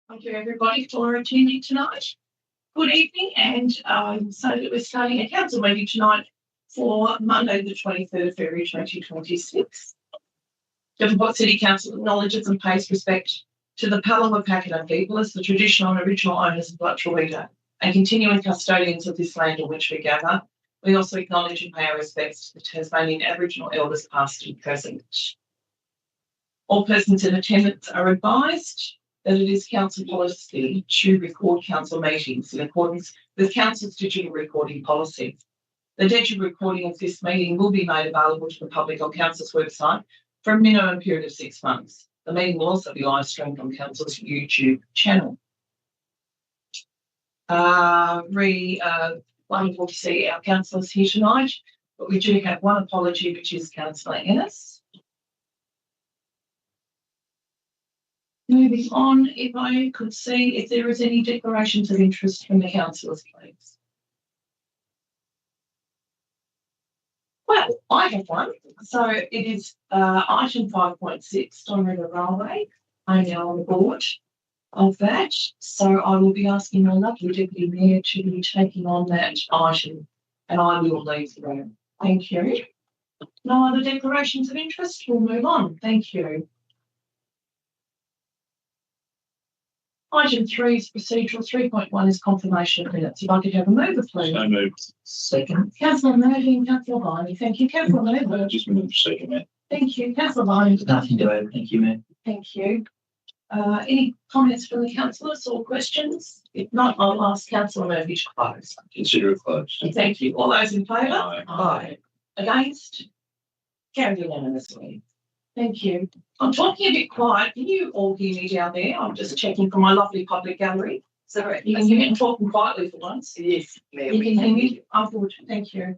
Thank you, everybody, for attending tonight. Good evening, and so that we're starting a council meeting tonight for Monday, the 23rd of February 2026. Devonport City Council acknowledges and pays respect to the Palama Pakeha people as the traditional and original owners of Lutruwita and continuing custodians of this land on which we gather. We also acknowledge and pay our respects to the Tasmanian Aboriginal elders past and present. All persons in attendance are advised that it is council policy to record council meetings in accordance with council's digital recording policy. The digital recording of this meeting will be made available to the public on council's website for a minimum period of 6 months. The meeting will also be live streamed on council's YouTube channel. Wonderful to see our councillors here tonight, but we do have one apology, which is Councillor Ennis. Moving on, if I could see if there is any declarations of interest from the councillors, please. Well, I have one. So it is item 5.6, Don River Railway. I'm now on the board of that. So I will be asking my lovely Deputy Mayor to be taking on that item, and I will leave the room. Thank you. No other declarations of interest? We'll move on. Thank you. Item 3 is procedural. 3.1 is confirmation of minutes. If I could have a mover, please. So moved. Second. Councillor Murphy and Councillor Viney. Thank you. Councillor Murphy. Just moved second, Matt. Thank you. Councillor Viney. Nothing to add. Thank you, Matt. Thank you. Any comments from the councillors or questions? If not, I'll ask Councillor Murphy to close. Consider it closed. Thank you. All those in favour? Aye. Aye. Against? Carried unanimously. Thank you. I'm talking a bit quiet. Can you all hear me down there? I'm just checking from my lovely public gallery. So you can hear me talking quietly for once. Yes, You can hear me? I'm good. Thank you.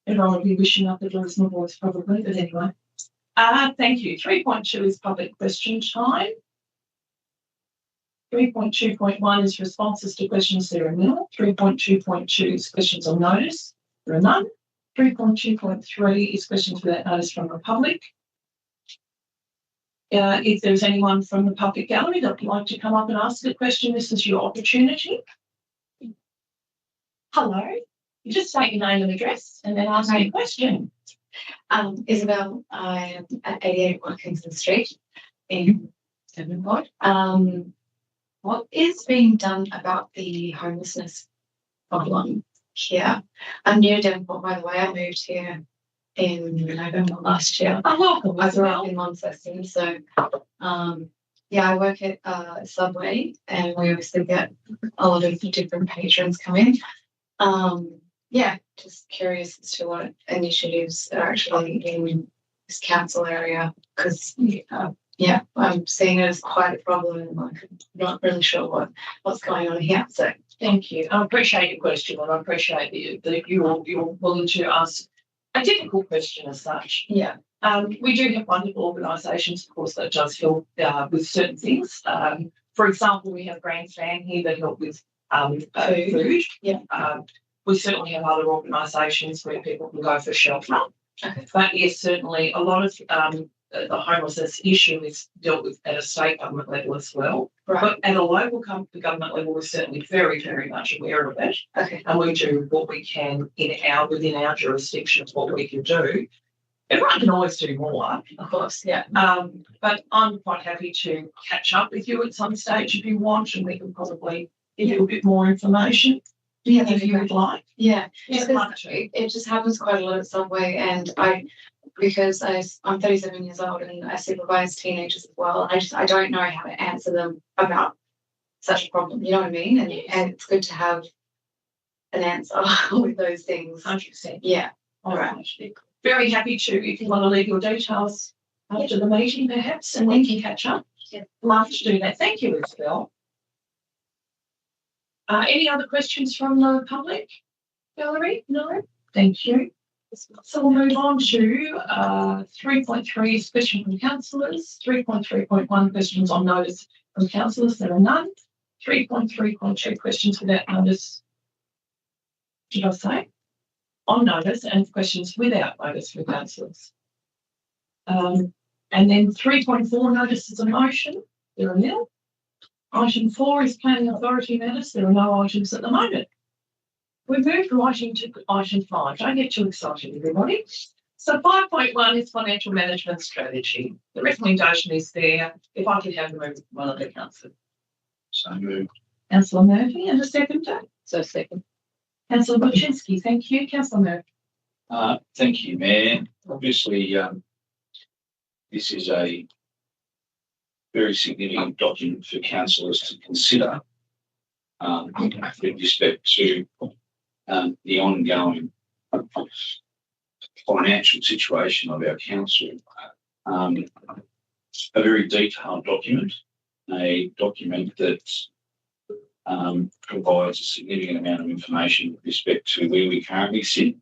Everyone will be wishing up the doors my voice probably, but anyway. Thank you. 3.2 is public question time. 3.2.1 is responses to questions. There are none. 3.2.2 is questions on notice. There are none. 3.2.3 is questions without notice from the public. If there's anyone from the public gallery that would like to come up and ask a question, this is your opportunity. Hello. You just state your name and address and then ask your question. Isabel, I am at 88 Wilkinson Street in Devonport. What is being done about the homelessness problem here? I'm new to Devonport, by the way. I moved here in November last year. Oh, welcome. I grew up in Launceston, so yeah, I work at Subway, and we obviously get a lot of different patrons come in. Yeah, just curious as to what initiatives are actually in this council area, because yeah, I'm seeing it as quite a problem, and I'm not really sure what's going on here. So thank you. I appreciate your question, and I appreciate that you're willing to ask a difficult question as such. yeah, We do have wonderful organisations, of course, that does help with certain things. For example, we have Grandstand here that help with food. Yeah. We certainly have other organisations where people can go for shelter. Okay. But yes, certainly a lot of the homelessness issue is dealt with at a state government level as well. Right. But at a local government level, we're certainly very, very much aware of it. Okay. And we do what we can within our jurisdiction of what we can do. Everyone can always do more. Of course, yeah. But I'm quite happy to catch up with you at some stage if you want, and we can probably give you a bit more information. Yeah, If you would like. Yeah, Yeah, it just happens quite a lot at Subway, and because I'm 37 years old and I supervise teenagers as well, I don't know how to answer them about such a problem. You know what I mean? And, Yes. and it's good to have an answer with those things. 100%. Yeah. All right. Very happy to, if you want to leave your details after the meeting, perhaps, and we can catch up. Yeah. Love to do that. Thank you, Isabel. Any other questions from the public gallery? No? Thank you. So we'll move on to 3.3 is question from councillors, 3.3.1 questions on notice from councillors. There are none. 3.3.2 questions without notice. Did I say? On notice, and questions without notice from councillors. And then 3.4 notices of motion. There are nil. Item 4 is planning authority matters. There are no items at the moment. We move right into item 5. Don't get too excited, everybody. So 5.1 is financial management strategy. The recommendation is there. If I could have the move one of the council. So moved. Councillor Murphy and a seconder. So second. Councillor Buczynski, thank you. Councillor Murphy. Thank you, Mayor. Obviously, this is a very significant document for councillors to consider with respect to the ongoing financial situation of our council. A very detailed document, a document that provides a significant amount of information with respect to where we currently sit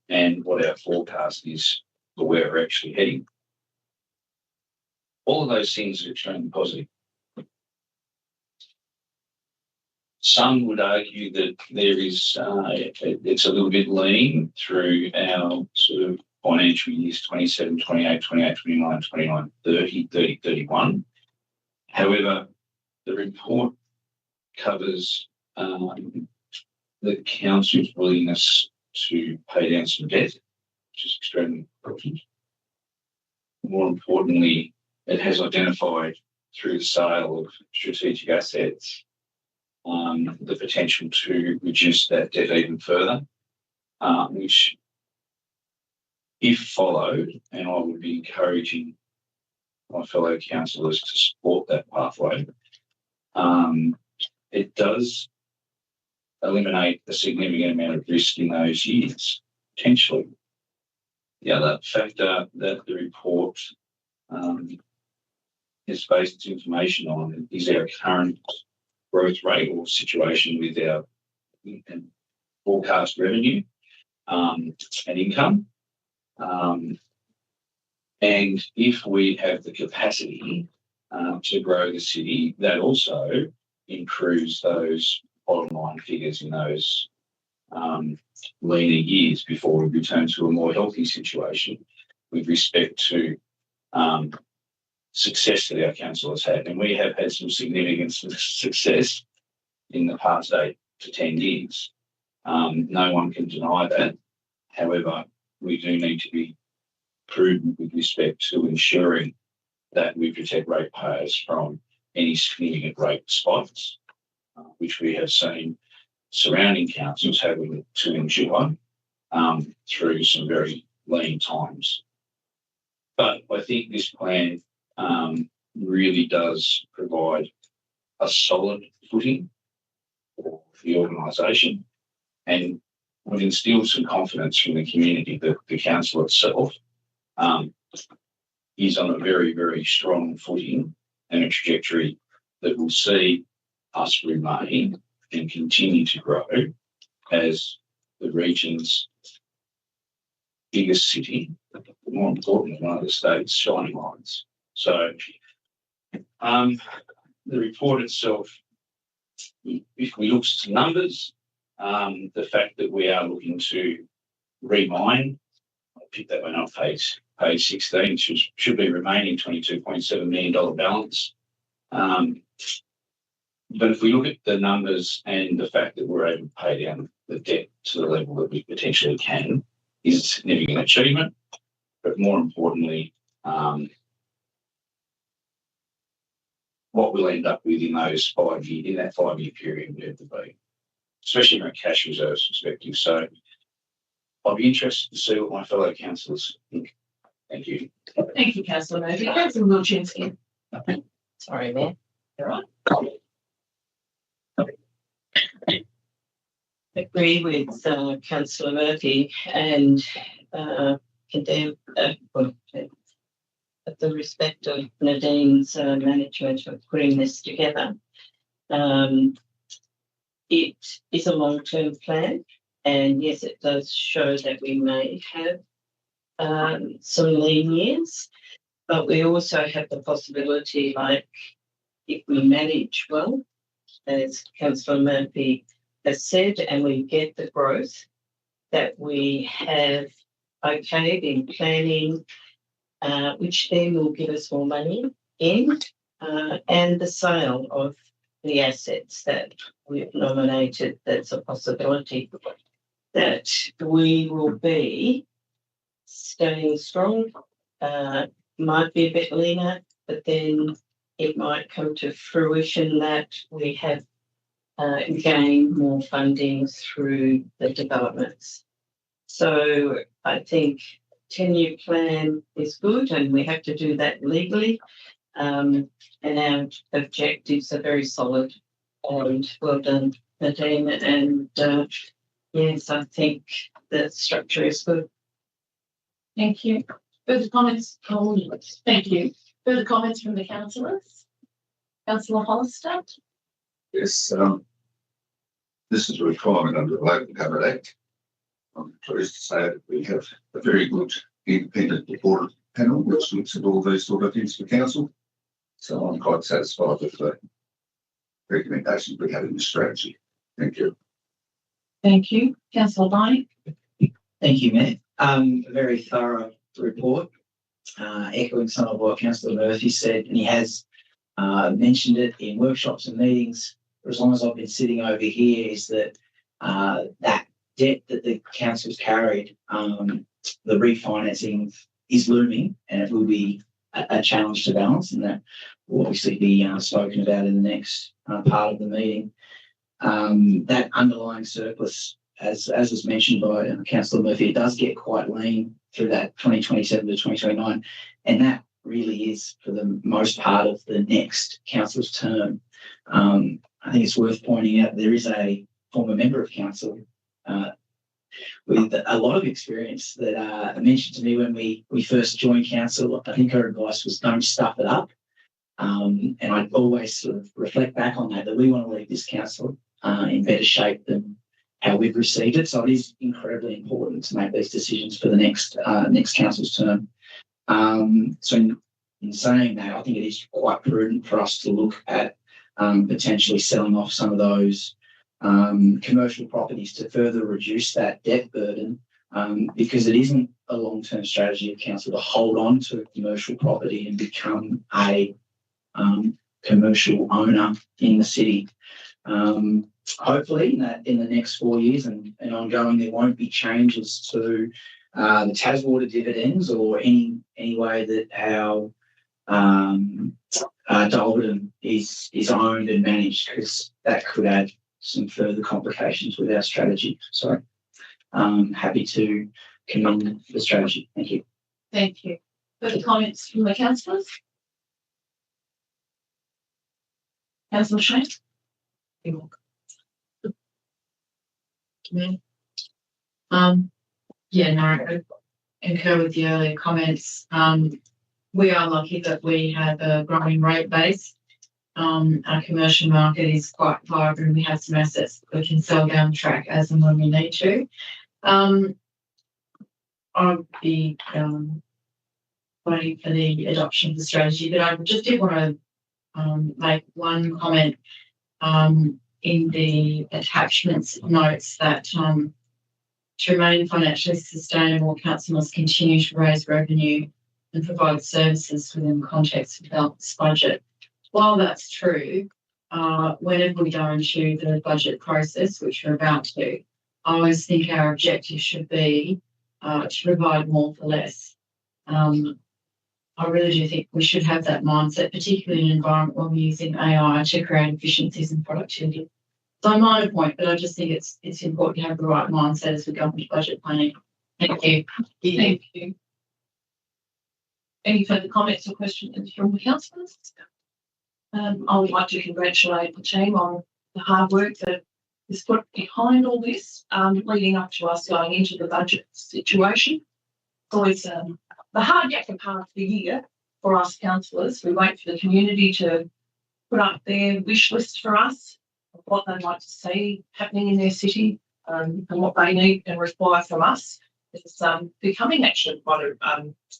and what our forecast is for where we're actually heading. All of those things are extremely positive. Some would argue that there is, it's a little bit lean through our sort of financial years 27, 28, 28, 29, 29, 30, 30, 31. However, the report covers the council's willingness to pay down some debt, which is extremely important. More importantly, it has identified through the sale of strategic assets the potential to reduce that debt even further, which, if followed, and I would be encouraging my fellow councillors to support that pathway, it does eliminate a significant amount of risk in those years, potentially. The other factor that the report has based its information on is our current growth rate or situation with our forecast revenue and income. And if we have the capacity to grow the city, that also improves those bottom line figures in those leaner years before we return to a more healthy situation with respect to success that our council has had. And we have had some significant success in the past 8 to 10 years. No one can deny that. However, we do need to be prudent with respect to ensuring that we protect ratepayers from any significant rate spikes, which we have seen surrounding councils having to endure through some very lean times. But I think this plan really does provide a solid footing for the organisation and would instill some confidence from the community that the council itself is on a very, very strong footing and a trajectory that will see us remain and continue to grow as the region's biggest city, but more importantly, one of the state's shining lights. So the report itself, if we look at numbers, the fact that we are looking to remine, I'll pick that one up, page 16, should be remaining $22.7 million balance. But if we look at the numbers and the fact that we're able to pay down the debt to the level that we potentially can is a significant achievement. But more importantly, what we'll end up with in those 5 years, in that 5 year period, we have to be, especially from a cash reserves perspective. So I'll be interested to see what my fellow councillors think. Thank you. Thank you, Councillor Murphy. Councillor Buczynski. Sorry, Mayor. All right. Agree with Councillor Murphy and condemn at the respect of Nadine's management of putting this together. It is a long-term plan, and yes, it does show that we may have some lean years, but we also have the possibility, like if we manage well, as Councillor Murphy has said, and we get the growth that we have okayed in planning, which then will give us more money in, and the sale of the assets that we've nominated, that's a possibility that we will be staying strong. Might be a bit leaner, but then it might come to fruition that we have gained more funding through the developments. So I think 10-year plan is good, and we have to do that legally. And our objectives are very solid. And well done, Nadine. And yes, I think the structure is good. Thank you. Further comments? Oh, thank you. Further comments from the councillors? Councillor Hollister? Yes, this is a requirement under the Local Government Act. I'm pleased to say that we have a very good independent reported panel which looks at all these sort of things for council. So I'm quite satisfied with the recommendations we have in the strategy. Thank you. Thank you. Councillor Barney? Thank you, Mayor. A very thorough report, echoing some of what Councillor Murphy said, and he has mentioned it in workshops and meetings for as long as I've been sitting over here, is that that debt that the council's carried, the refinancing is looming, and it will be a challenge to balance, and that will obviously be spoken about in the next part of the meeting. That underlying surplus, as was mentioned by Councillor Murphy, it does get quite lean through that 2027 to 2029, and that really is for the most part of the next council's term. I think it's worth pointing out there is a former member of council with a lot of experience that mentioned to me when we first joined council. I think her advice was don't stuff it up, and I always sort of reflect back on that we want to leave this council in better shape than how we've received it. So it is incredibly important to make these decisions for the next council's term. So in saying that, I think it is quite prudent for us to look at potentially selling off some of those commercial properties to further reduce that debt burden, because it isn't a long-term strategy of council to hold on to a commercial property and become a commercial owner in the city. Hopefully in the next 4 years and ongoing, there won't be changes to the Taswater dividends or any way that our Dalton is owned and managed, because that could add some further complications with our strategy. So happy to commend the strategy. Thank you. Thank you. Further comments from the councillors? Councillor Shane? Yeah, no, I concur with the earlier comments. We are lucky that we have a growing rate base. Our commercial market is quite vibrant. We have some assets that we can sell down the track as and when we need to. I'll be voting for the adoption of the strategy, but I just did want to make one comment in the attachments notes that to remain financially sustainable, council must continue to raise revenue and provide services within the context of the balanced budget. While that's true, whenever we go into the budget process, which we're about to, I always think our objective should be to provide more for less. I really do think we should have that mindset, particularly in an environment where we're using AI to create efficiencies and productivity. So a minor point, but I just think it's important to have the right mindset as we go into budget planning. Thank you. Thank you. Any further comments or questions from the councillors? I would like to congratulate the team on the hard work that is put behind all this, leading up to us going into the budget situation. So it's the hard yakka part of the year for us councillors. We wait for the community to put up their wish list for us of what they'd like to see happening in their city, and what they need and require from us. It's becoming actually quite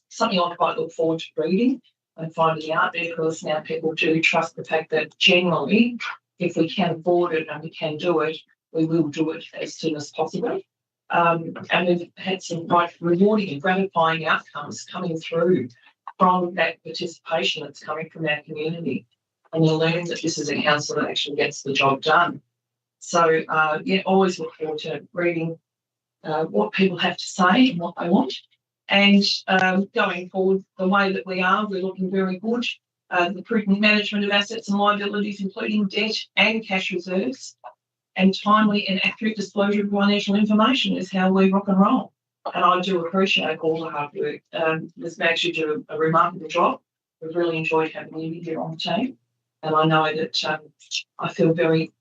something I quite look forward to reading and finding out, because now people do trust the fact that generally, if we can afford it and we can do it, we will do it as soon as possible. And we've had some quite rewarding and gratifying outcomes coming through from that participation that's coming from our community. and you learn that this is a council that actually gets the job done. So, yeah, always look forward to reading what people have to say and what they want. And going forward, the way that we're looking very good. The prudent management of assets and liabilities, including debt and cash reserves, and timely and accurate disclosure of financial information is how we rock and roll. And I do appreciate all the hard work. Ms. Maggs, you do a remarkable job. We've really enjoyed having you here on the team. And I know that I feel very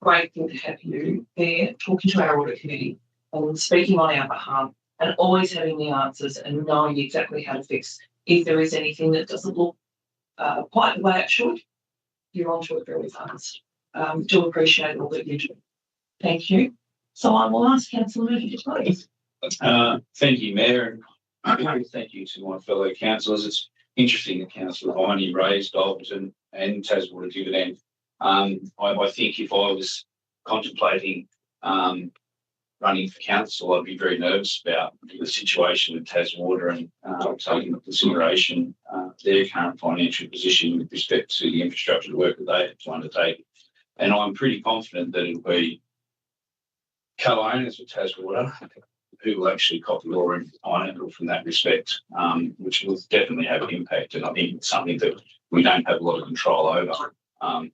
grateful to have you there talking to our audit committee and speaking on our behalf and always having the answers and knowing exactly how to fix if there is anything that doesn't look quite the way it should. You're onto it very fast. Do appreciate all that you do. Thank you. So I will ask Councillor Murphy to close. Thank you, Mayor, and thank you to my fellow councillors. It's interesting that Councillor Viney raised Dalton and Taswater dividend. I think if I was contemplating running for council, I'd be very nervous about the situation with Taswater and taking into consideration their current financial position with respect to the infrastructure work that they have to undertake. And I'm pretty confident that it'll be co-owners of Taswater who will actually copy law and pineapple from that respect, which will definitely have an impact. And I think it's something that we don't have a lot of control over. I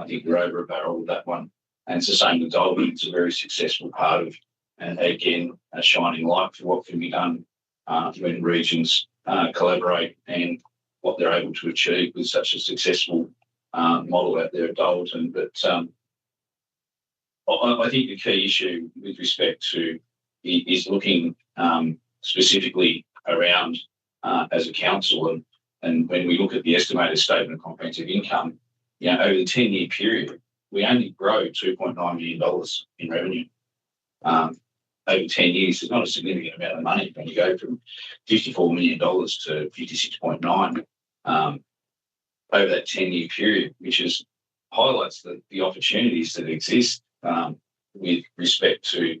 think we're over a barrel with that one. And it's the same with Dalton. It's a very successful part of, and again, a shining light for what can be done when regions collaborate and what they're able to achieve with such a successful model out there at Dalton. But I think the key issue with respect to is looking specifically around as a council, and when we look at the estimated statement of comprehensive income, over the 10-year period, we only grow $2.9 million in revenue. Over 10 years, it's not a significant amount of money when you go from $54 million to 56.9 over that 10-year period, which highlights the opportunities that exist with respect to,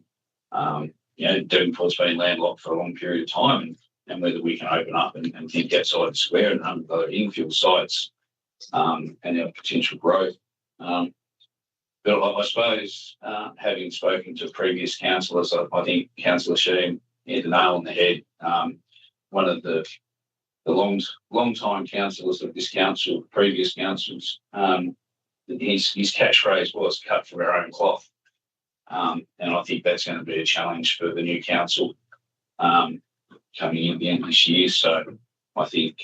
Devonport's been landlocked for a long period of time, and whether we can open up and think outside the square and 100 other infill sites and our potential growth. But I suppose, having spoken to previous councillors, I think Councillor Sheen hit the nail on the head. One of the long-time councillors of this council, previous councils, his catchphrase was "cut from our own cloth," and I think that's going to be a challenge for the new council coming in at the end of this year. So I think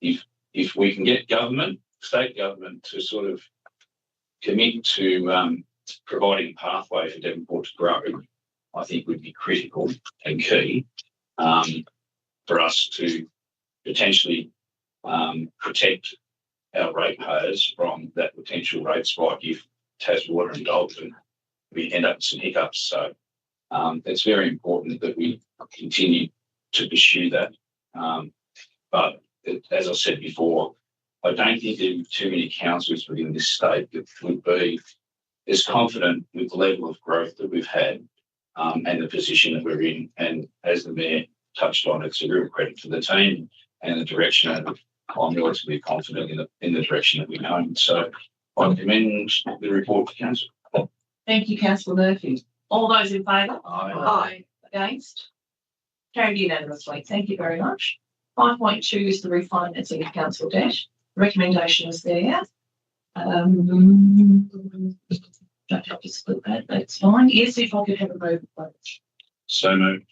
if we can get state government to sort of commit to providing a pathway for Devonport to grow, I think would be critical and key for us to potentially protect our ratepayers from that potential rate spike if Taswater and Dalton we end up with some hiccups. So it's very important that we continue to pursue that. But as I said before, I don't think there are too many councils within this state that would be as confident with the level of growth that we've had and the position that we're in. And as the Mayor touched on, it's a real credit to the team and the direction. I'm relatively confident in the direction that we're going. So I commend the report to Council. Thank you, Councillor Murphy. All those in favour? Aye. Against? Carried unanimously. Thank you very much. 5.2 is the refinancing of council debt. Recommendation is there. Don't have to split that. That's fine. Yes, if I could have a vote, please. So moved.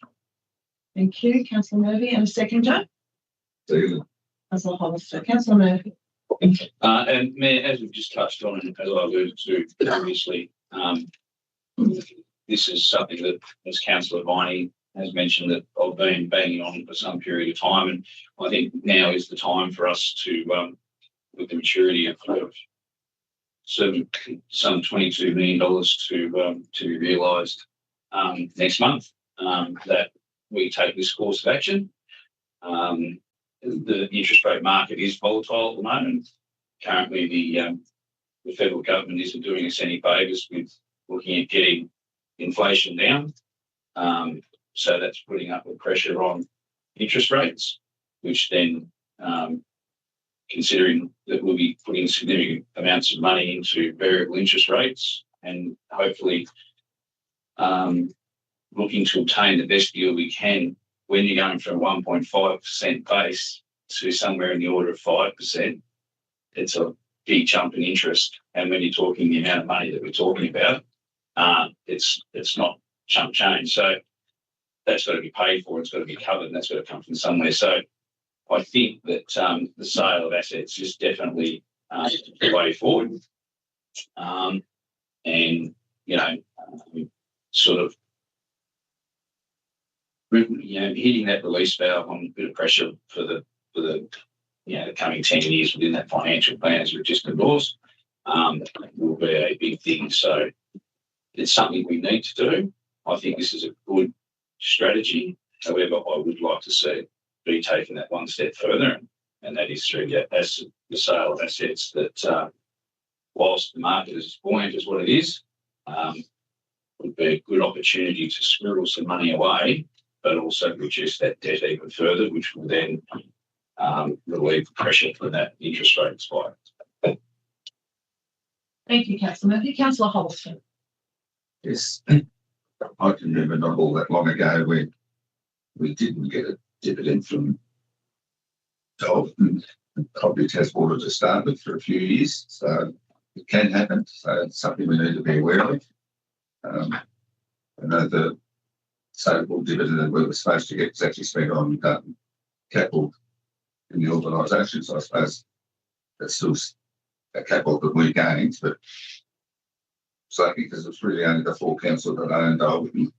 Thank you, Councillor Murphy. And a seconder? Second. Councillor Hollister. Councillor Murphy. And Mayor, as we've just touched on, and as I alluded to previously, this is something that, as Councillor Viney has mentioned, that I've been banging on for some period of time, and I think now is the time for us to, with the maturity of some $22 million to be realised next month, that we take this course of action. The interest rate market is volatile at the moment. Currently, the federal government isn't doing us any favours with looking at getting inflation down. So that's putting upward pressure on interest rates, which then considering that we'll be putting significant amounts of money into variable interest rates and hopefully looking to obtain the best deal we can when you're going from 1.5% base to somewhere in the order of 5%, it's a big jump in interest. And when you're talking the amount of money that we're talking about, it's not chump change. So that's got to be paid for, it's got to be covered, and that's got to come from somewhere. So I think that the sale of assets is definitely the way forward. And, you know, sort of, you know, hitting that release valve on a bit of pressure for the you know, the coming 10 years within that financial plan as we've just endorsed will be a big thing. So it's something we need to do. I think this is a good strategy. However, I would like to see it be taken that one step further, and that is through the sale of assets that, whilst the market is as buoyant as what it is, would be a good opportunity to squirrel some money away, but also reduce that debt even further, which will then relieve the pressure from that interest rate spike. Thank you, Councillor Murphy. Councillor Holston. Yes, I can remember not all that long ago when we didn't get a dividend from Dalton, probably Tasmania to start with for a few years. So it can happen. So it's something we need to be aware of. I know the so-called dividend that we were supposed to get was actually spent on capital in the organisation. So I suppose that's still a capital that we gained, but so because it's really only the full council that owned, I wouldn't,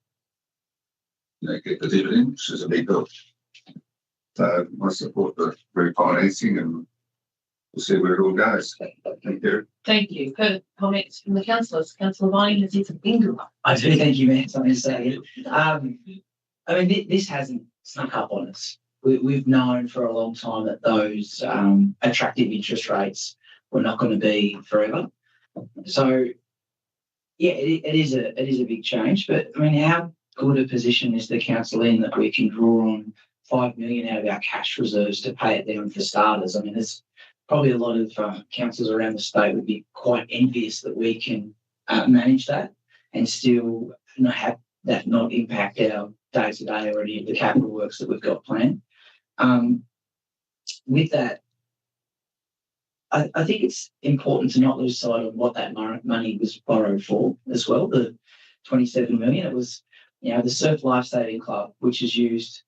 you know, get the dividend, which is a big deal. So I support the refinancing, and we'll see where it all goes. Thank you. Thank you. Heard comments from the councillors. Councillor Viney has his finger up. I do thank you, Matt. Something to say. I mean, this hasn't snuck up on us. We've known for a long time that those attractive interest rates were not going to be forever. So, yeah, it is a big change. But I mean, how good a position is the council in that we can draw on $5 million out of our cash reserves to pay it down for starters? I mean, there's probably a lot of councils around the state would be quite envious that we can manage that and still have that not impact our day-to-day or any of the capital works that we've got planned. With that, I think it's important to not lose sight of what that money was borrowed for as well. The $27 million, it was, you know, the Surf Life Saving Club, which is used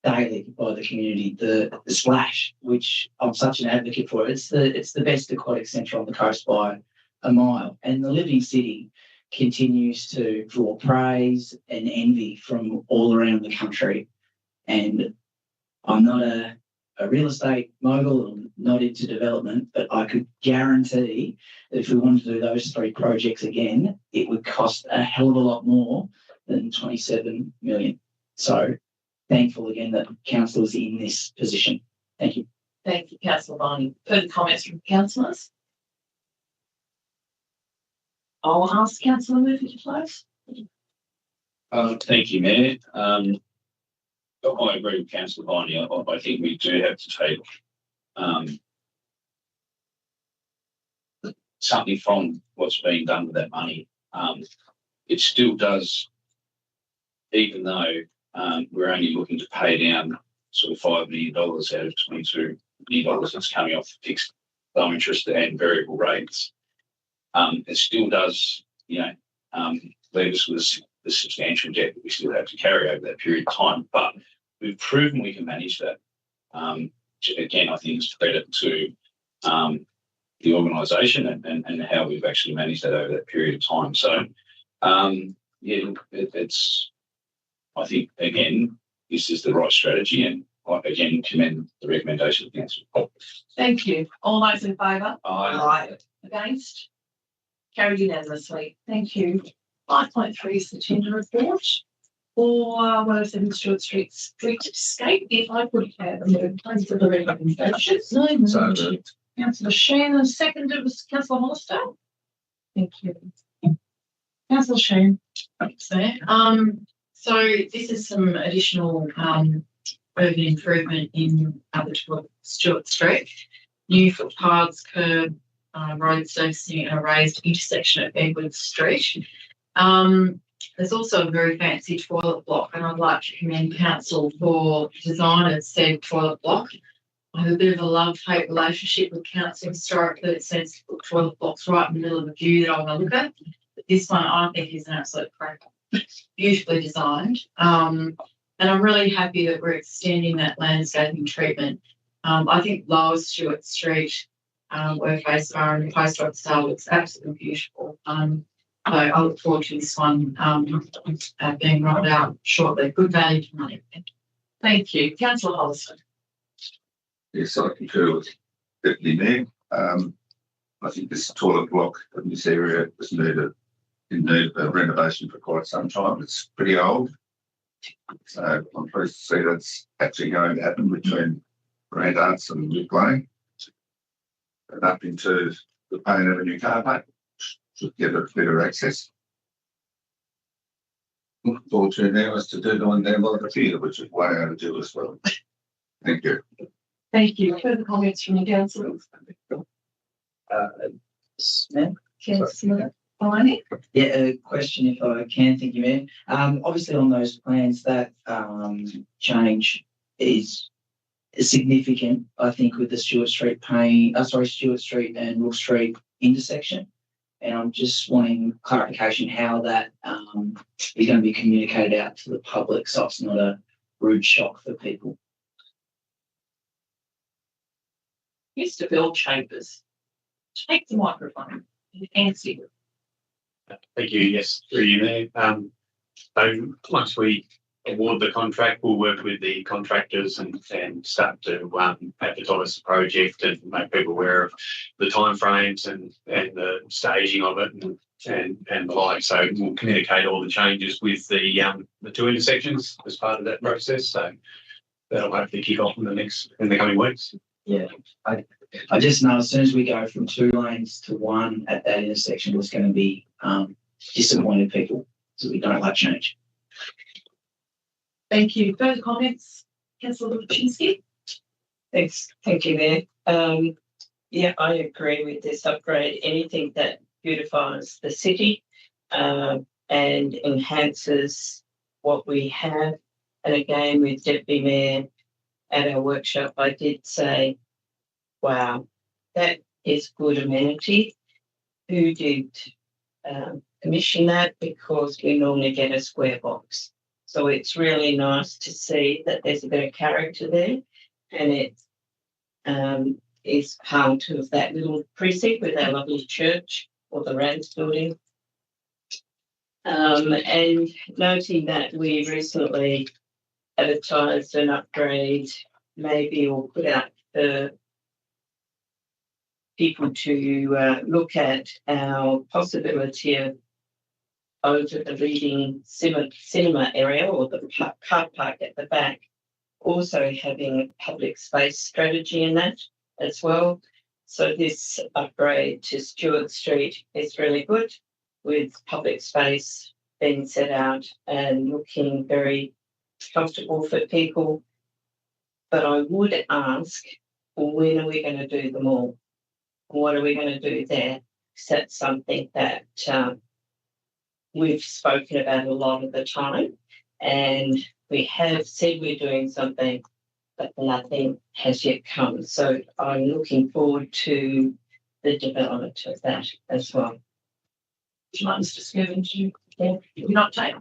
daily by the community, the Splash, which I'm such an advocate for. It's the best aquatic centre on the coast by a mile, and the Living City continues to draw praise and envy from all around the country. And I'm not a real estate mogul, I'm not into development, but I could guarantee that if we wanted to do those three projects again, it would cost a hell of a lot more than $27 million. So thankful again that council is in this position. Thank you. Thank you, Councillor Viney. Further comments from councillors? I'll ask Councillor Murphy to close. Thank you, Mayor. I agree with Councillor Viney. I think we do have to take something from what's being done with that money. It still does, even though we're only looking to pay down sort of $5 million out of $22 million that's coming off fixed low interest and variable rates. It still does, you know, leave us with the substantial debt that we still have to carry over that period of time. But we've proven we can manage that. Again, I think it's credit to the organisation and how we've actually managed that over that period of time. So, yeah, it's. I think again, this is the right strategy, and I again commend the recommendation of the council. Thank you. All those in favour? Aye. Against? Carried unanimously. Thank you. 5.3 is the tender report for 107 Stewart Street Streetscape. If I could have a move, please, for the recommendation. So moved. Councillor Shannon, seconded was Councillor Hollister. Thank you. Councillor Shannon. Thanks there. So this is some additional urban improvement in Stewart Street. new footpaths, curb, road surfacing and a raised intersection at Edward Street. There's also a very fancy toilet block, and I'd like to commend council for designing said toilet block. I have a bit of a love-hate relationship with council historically. It seems to put toilet blocks right in the middle of the view that I want to look at. But this one I think is an absolute cracker. Beautifully designed. And I'm really happy that we're extending that landscaping treatment. I think Lower Stewart Street, where Face Bar and the Post Office are, looks absolutely beautiful. So I look forward to this one being rolled out shortly. Good value for money. Thank you. Councillor Holliston. Yes, I concur with Deputy Mayor. I think this toilet block in this area was in need of renovation for quite some time. It's pretty old. So I'm pleased to see that's actually going to happen between Grand Arts and Luke Lane and up into the Payne Avenue car park. Should get a better access. Looking forward to now is to do the one down by the theatre, which is way overdue as well. Thank you. Thank you. Further comments from the councillors? Ma'am? Councillor Viney? Yeah, a question if I can, thank you, Mayor. Obviously on those plans that change is significant, I think, with the Stewart Street and Rook Street intersection. And I'm just wanting clarification how that is going to be communicated out to the public so it's not a rude shock for people. Mr. Bill Chambers, take the microphone and answer you. Thank you. Yes, through you there. So once we award the contract, we'll work with the contractors and start to advertise the project and make people aware of the timeframes and the staging of it and the like. So we'll communicate all the changes with the two intersections as part of that process. So that'll hopefully kick off in the coming weeks. Yeah, I just know as soon as we go from 2 lanes to 1 at that intersection, there's going to be disappointed people, so we don't like change. Thank you. Further comments? Councillor Lubczynski? Thanks. Thank you, Mayor. Yeah, I agree with this upgrade. Anything that beautifies the city and enhances what we have. And again, with Deputy Mayor at our workshop, I did say, wow, that is good amenity. Who did commission that? Because we normally get a square box. So it's really nice to see that there's a bit of character there, and it is part of that little precinct with our lovely church or the Rands building. And noting that we recently advertised an upgrade, maybe or put out for people to look at our possibility of over the Reading cinema area or the car park at the back, also having a public space strategy in that as well. So this upgrade to Stewart Street is really good, with public space being set out and looking very comfortable for people. But I would ask, well, when are we going to do them all? What are we going to do there? Is that something that we've spoken about a lot of the time, and we have said we're doing something, but nothing has yet come. So I'm looking forward to the development of that as well. Would you like Mr. Skirvin to not take?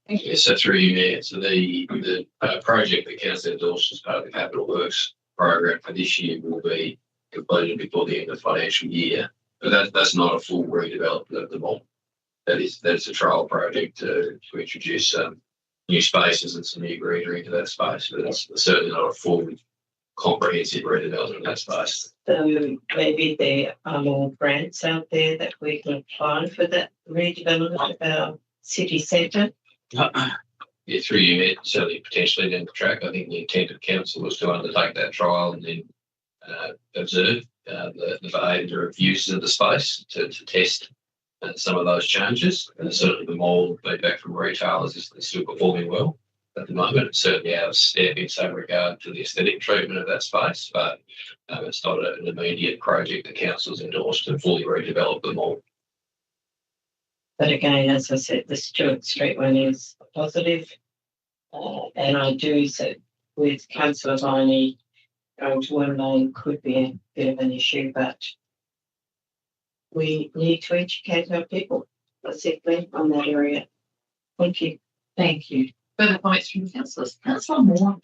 Thank you. Yes, so through you, Mayor. So the project that Council endorsed as part of the Capital Works program for this year will be completed before the end of the financial year. But that's not a full redevelopment of the mall. That's a trial project to introduce new spaces and some new greenery into that space. But it's certainly not a full comprehensive redevelopment of that space. So maybe there are more grants out there that we can apply for that redevelopment of our city centre. Yeah, through you, Mayor, certainly potentially down the track. I think the intent of council was to undertake that trial and then observe the behaviour of users of the space to test some of those changes. And certainly the mall feedback from retailers is still performing well. at the moment. It's certainly out of step in some regard to the aesthetic treatment of that space, but it's not an immediate project the council's endorsed to fully redevelop them all. But again, as I said, the Stewart Street one is positive. And I do say with Councillor Viney, going to one lane could be a bit of an issue, but we need to educate our people, basically, on that area. Thank you. Thank you. Further comments from councillors? Councillor Moore.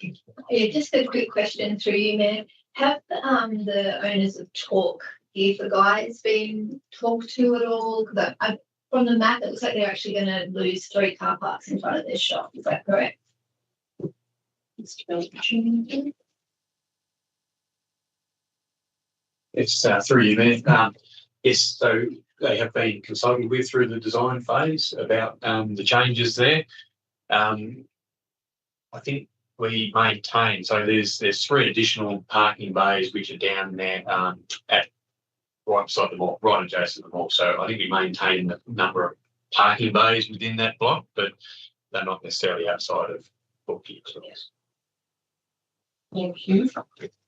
Yeah, just a quick question through you, Mayor. Have the owners of Talk here for Guys been talked to at all? Because from the map, it looks like they're actually going to lose 3 car parks in front of their shop. Is that correct? It's through you, Mayor. Yes, so they have been consulted with through the design phase about the changes there. I think we maintain, so there's 3 additional parking bays which are down there at right beside the mall, right adjacent to the mall. So I think we maintain the number of parking bays within that block, but they're not necessarily outside of bookkeepers. Thank you.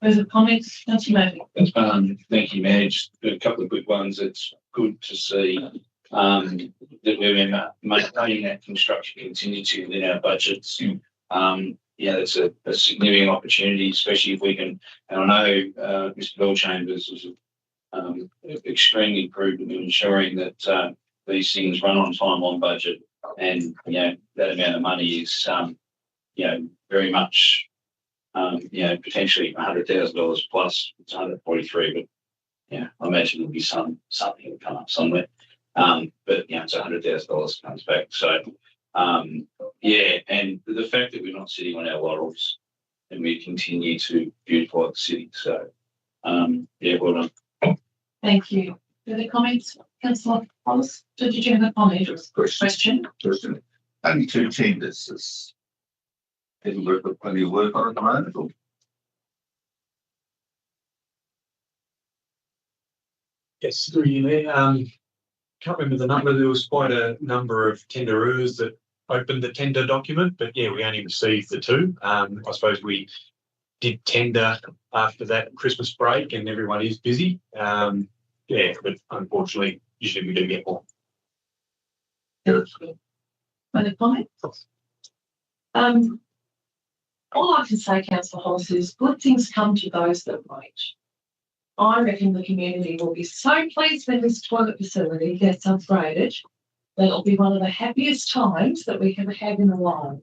Further comments? Councillor Murphy. Thank you, Mayor. Just a couple of quick ones. It's good to see that we're maintaining that construction contingency within our budgets. It's a significant opportunity, especially if we can. And I know Mr. Bellchambers was extremely prudent in ensuring that these things run on time, on budget, and that amount of money is very much. Potentially $100,000 plus. It's 143, but I imagine there'll be something will come up somewhere. But it's $100,000 comes back. So and the fact that we're not sitting on our laurels and we continue to beautify the city. So well done. Thank you. Further comments? Councillor Hollis, did you have a comment or question? Question. Only 2 tenders. People work with plenty of work on it at the moment. Or? Yes, through you, Mayor. Can't remember the number. There was quite a number of tenderers that opened the tender document, but we only received the 2. I suppose we did tender after that Christmas break, and everyone is busy. But unfortunately, usually we do get more. Further comments? All I can say, Councillor Hollis, is good things come to those that wait. I reckon the community will be so pleased when this toilet facility gets upgraded that it'll be one of the happiest times that we have had in a while.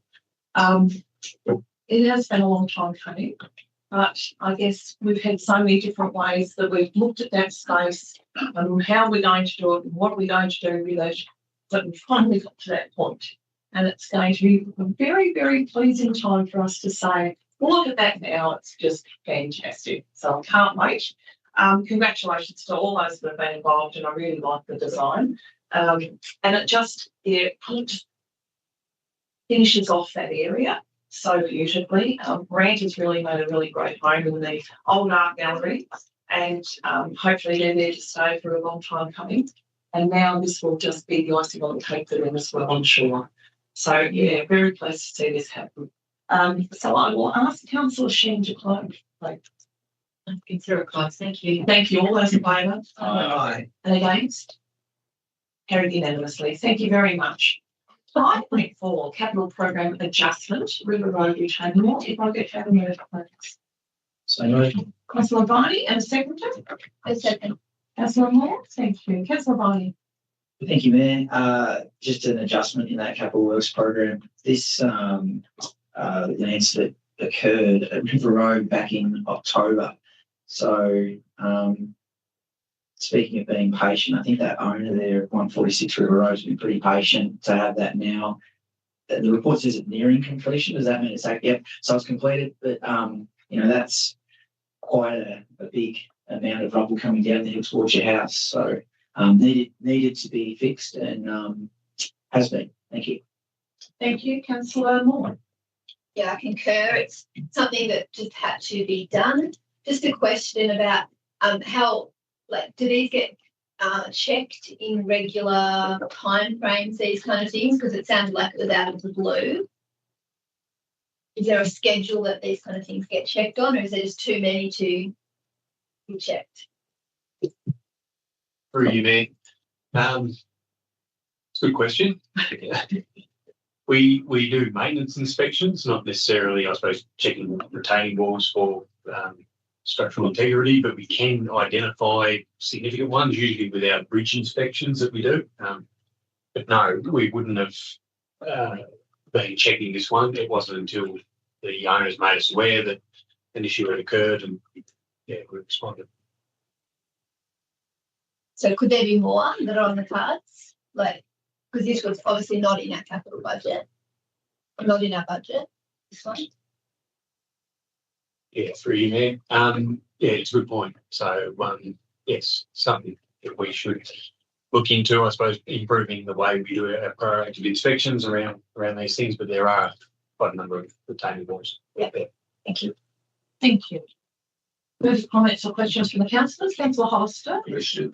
It has been a long time coming, but I guess we've had so many different ways that we've looked at that space and how we're going to do it and what we're going to do with it, that we've finally got to that point. And it's going to be a very, very pleasing time for us to say, well, look at that now. It's just fantastic. So I can't wait. Congratulations to all those that have been involved, and I really like the design. And it just finishes off that area so beautifully. Grant has really made a really great home in the old art gallery, and hopefully they're there to stay for a long time coming. And now this will just be the icing on the cake for them as well, I'm sure. So, very pleased to see this happen. So I will ask Councillor Shen to close. Consider it closed. Thank you. Thank you. All those in favour? Aye. And against? Carried unanimously. Thank you very much. 5.4, Capital Program Adjustment, River Road Retaining. If I get having a please. So, Councillor Viney and a secretary. A second. Councillor Moore. Thank you. Councillor Viney. thank you, Mayor. Just an adjustment in that capital works program. This an incident occurred at River Road back in October. So, speaking of being patient, I think that owner there at 146 River Road has been pretty patient to have that now. The report says it's nearing completion. Does that mean it's like, yep, so it's completed? But, that's quite a big amount of rubble coming down the hill towards your house. So, needed to be fixed and has been. Thank you. Thank you. Councillor Moore. Yeah, I concur. It's something that just had to be done. Just a question about how, do these get checked in regular time frames, these kind of things? Because it sounded like it was out of the blue. is there a schedule that these kind of things get checked on, or is there just too many to be checked? Through you, Mayor. It's a good question. We do maintenance inspections, not necessarily, I suppose, checking retaining walls for structural integrity, but we can identify significant ones, usually with our bridge inspections that we do. But no, we wouldn't have been checking this one. It wasn't until the owners made us aware that an issue had occurred, and yeah, we responded. So could there be more that are on the cards? Like, because this was obviously not in our capital budget, not in our budget, this one. Yeah, through you, Mayor. Yeah, it's a good point. So, yes, something that we should look into, I suppose, improving the way we do our proactive inspections around these things, but there are quite a number of retaining walls. Yeah, thank you. Thank you. Further comments or questions from the councillors? Councillor Hollister. Question.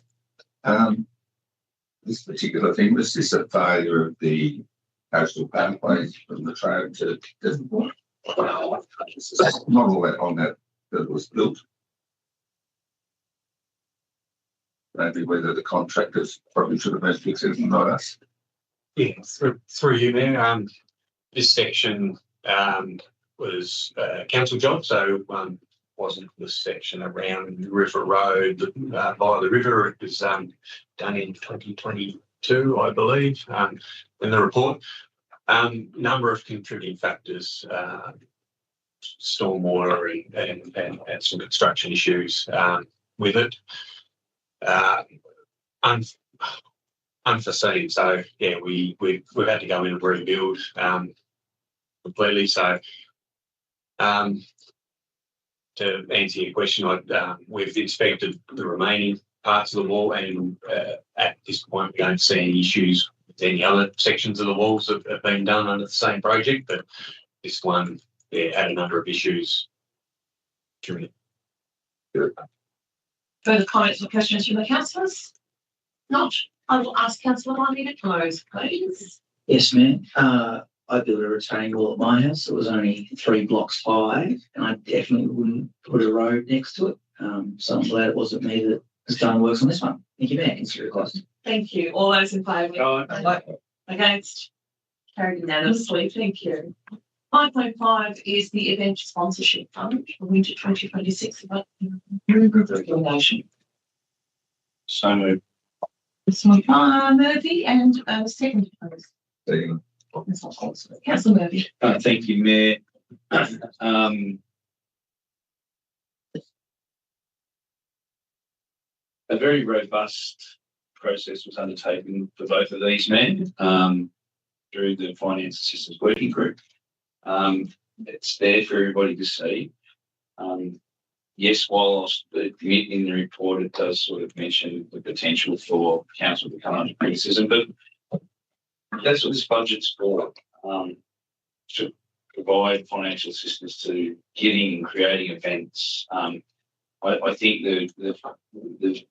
This particular thing, was this a failure of the coastal pathways from the train to Devonport? Not all that on that was built. Maybe whether the contractors probably should have been fixing it, not us. Yeah, through you, Mayor. This section was a council job, so wasn't the section around River Road by the river. It was done in 2022, I believe, in the report. Number of contributing factors, stormwater and some construction issues with it. Unforeseen. So yeah, we've had to go in and rebuild completely. So to answer your question, we've inspected the remaining parts of the wall, and at this point, we don't see any issues with any other sections of the walls that have been done under the same project. But this one, had a number of issues during it. Further comments or questions from the councillors? Not. I will ask Councillor Lundy to close, please. Yes, ma'am. I built a retaining wall at my house. It was only 3 blocks high, and I definitely wouldn't put a road next to it. So I'm glad it wasn't me that has done works on this one. Thank you, Mayor. Consider it closed. Thank you. All those in favour? Against? Carried unanimously. Thank you. 5.5 is the event sponsorship fund for winter 2026. Group recommendation. So moved. Murphy and second, please. Second. Councillor Murphy. Thank you, Mayor. A very robust process was undertaken for both of these men through the Finance Assistance Working Group. It's there for everybody to see. Yes, whilst in the report it does sort of mention the potential for council to come under criticism, but that's what this budget's for, to provide financial assistance to getting and creating events. I think the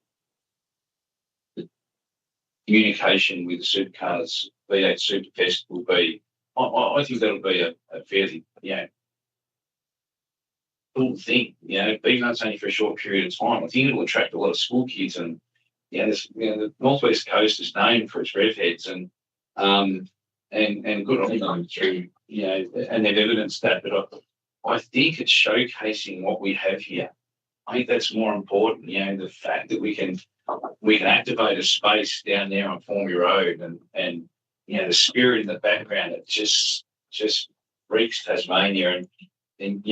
communication with the supercars, V8 Superfest, will be, I think that'll be a fairly, cool thing, even though it's only for a short period of time. I think it'll attract a lot of school kids, and the Northwest Coast is known for its redheads, and good on them through, and they've evidenced that. But I think it's showcasing what we have here. I think that's more important. The fact that we can activate a space down there on Formby Road, and the spirit in the background, it just reeks Tasmania, and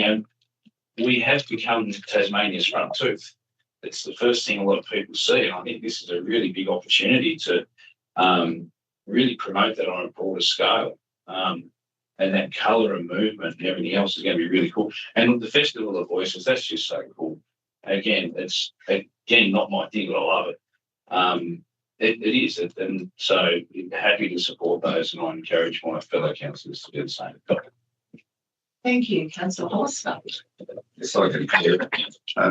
we have become Tasmania's front tooth. It's the first thing a lot of people see, and I think this is a really big opportunity to really promote that on a broader scale. And that colour and movement and everything else is going to be really cool. And the Festival of Voices, that's just so cool. Again, it's not my thing, but I love it. It is, and so happy to support those, and I encourage my fellow councillors to do the same. Thank you, Councillor Hollister. Yes, I can clear. I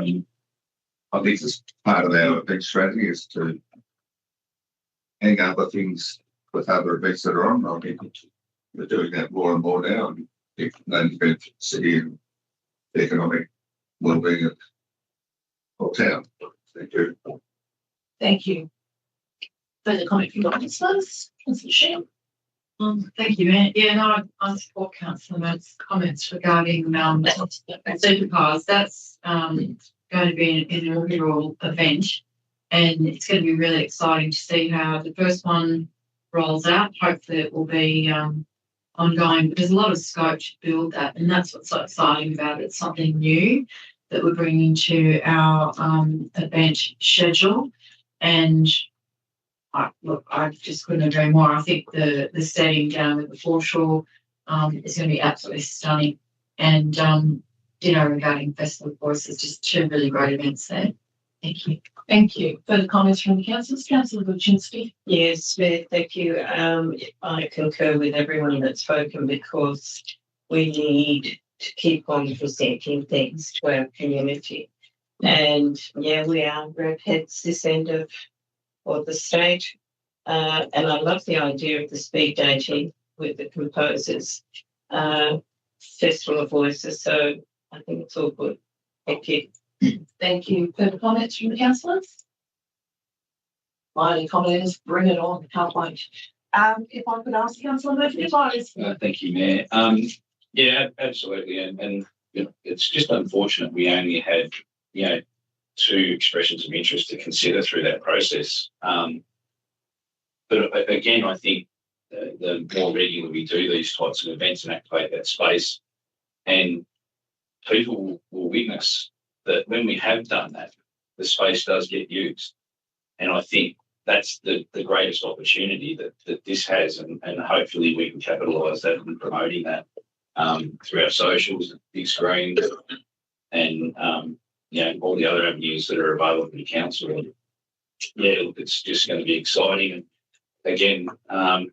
think as part of our big strategy is to hang other things with other events that are on. I mean, we're doing that more and more now. And if they benefit the city and the economic well-being of town. Thank you. Thank you. Further comment from councillors? Councillor Shem? Thank you, Mayor. Yeah, no, I support Councillor Moat's comments regarding supercars. That's going to be an inaugural event, and it's going to be really exciting to see how the first one rolls out. Hopefully it will be ongoing, but there's a lot of scope to build that, and that's what's so exciting about it. It's something new that we're bringing to our event schedule, and I just couldn't agree more. I think the setting down with the foreshore is going to be absolutely stunning, and dinner regarding Festival of Voices, just two really great events there. Thank you. Thank you. Further comments from the councillors? Councillor Wilczynski? Yes, Mayor, thank you. I concur with everyone that's spoken because we need to keep on presenting things to our community. And yeah, we are redheads this end of the state. And I love the idea of the speed dating with the composers, Festival of Voices. So I think it's all good. Thank you. Thank you. Further comments from the councillors? My commenters, bring it on. Can't wait. If I could ask Councillor Murphy to close. Thank you, Mayor. Yeah, absolutely. And you know, it's just unfortunate we only had, two expressions of interest to consider through that process. But again, I think the more regularly we do these types of events and activate that space, and people will witness that when we have done that, the space does get used. And I think that's the greatest opportunity that this has, and hopefully we can capitalise that in promoting that through our socials, big screens, and all the other avenues that are available to council. And yeah, look, it's just going to be exciting. And again, I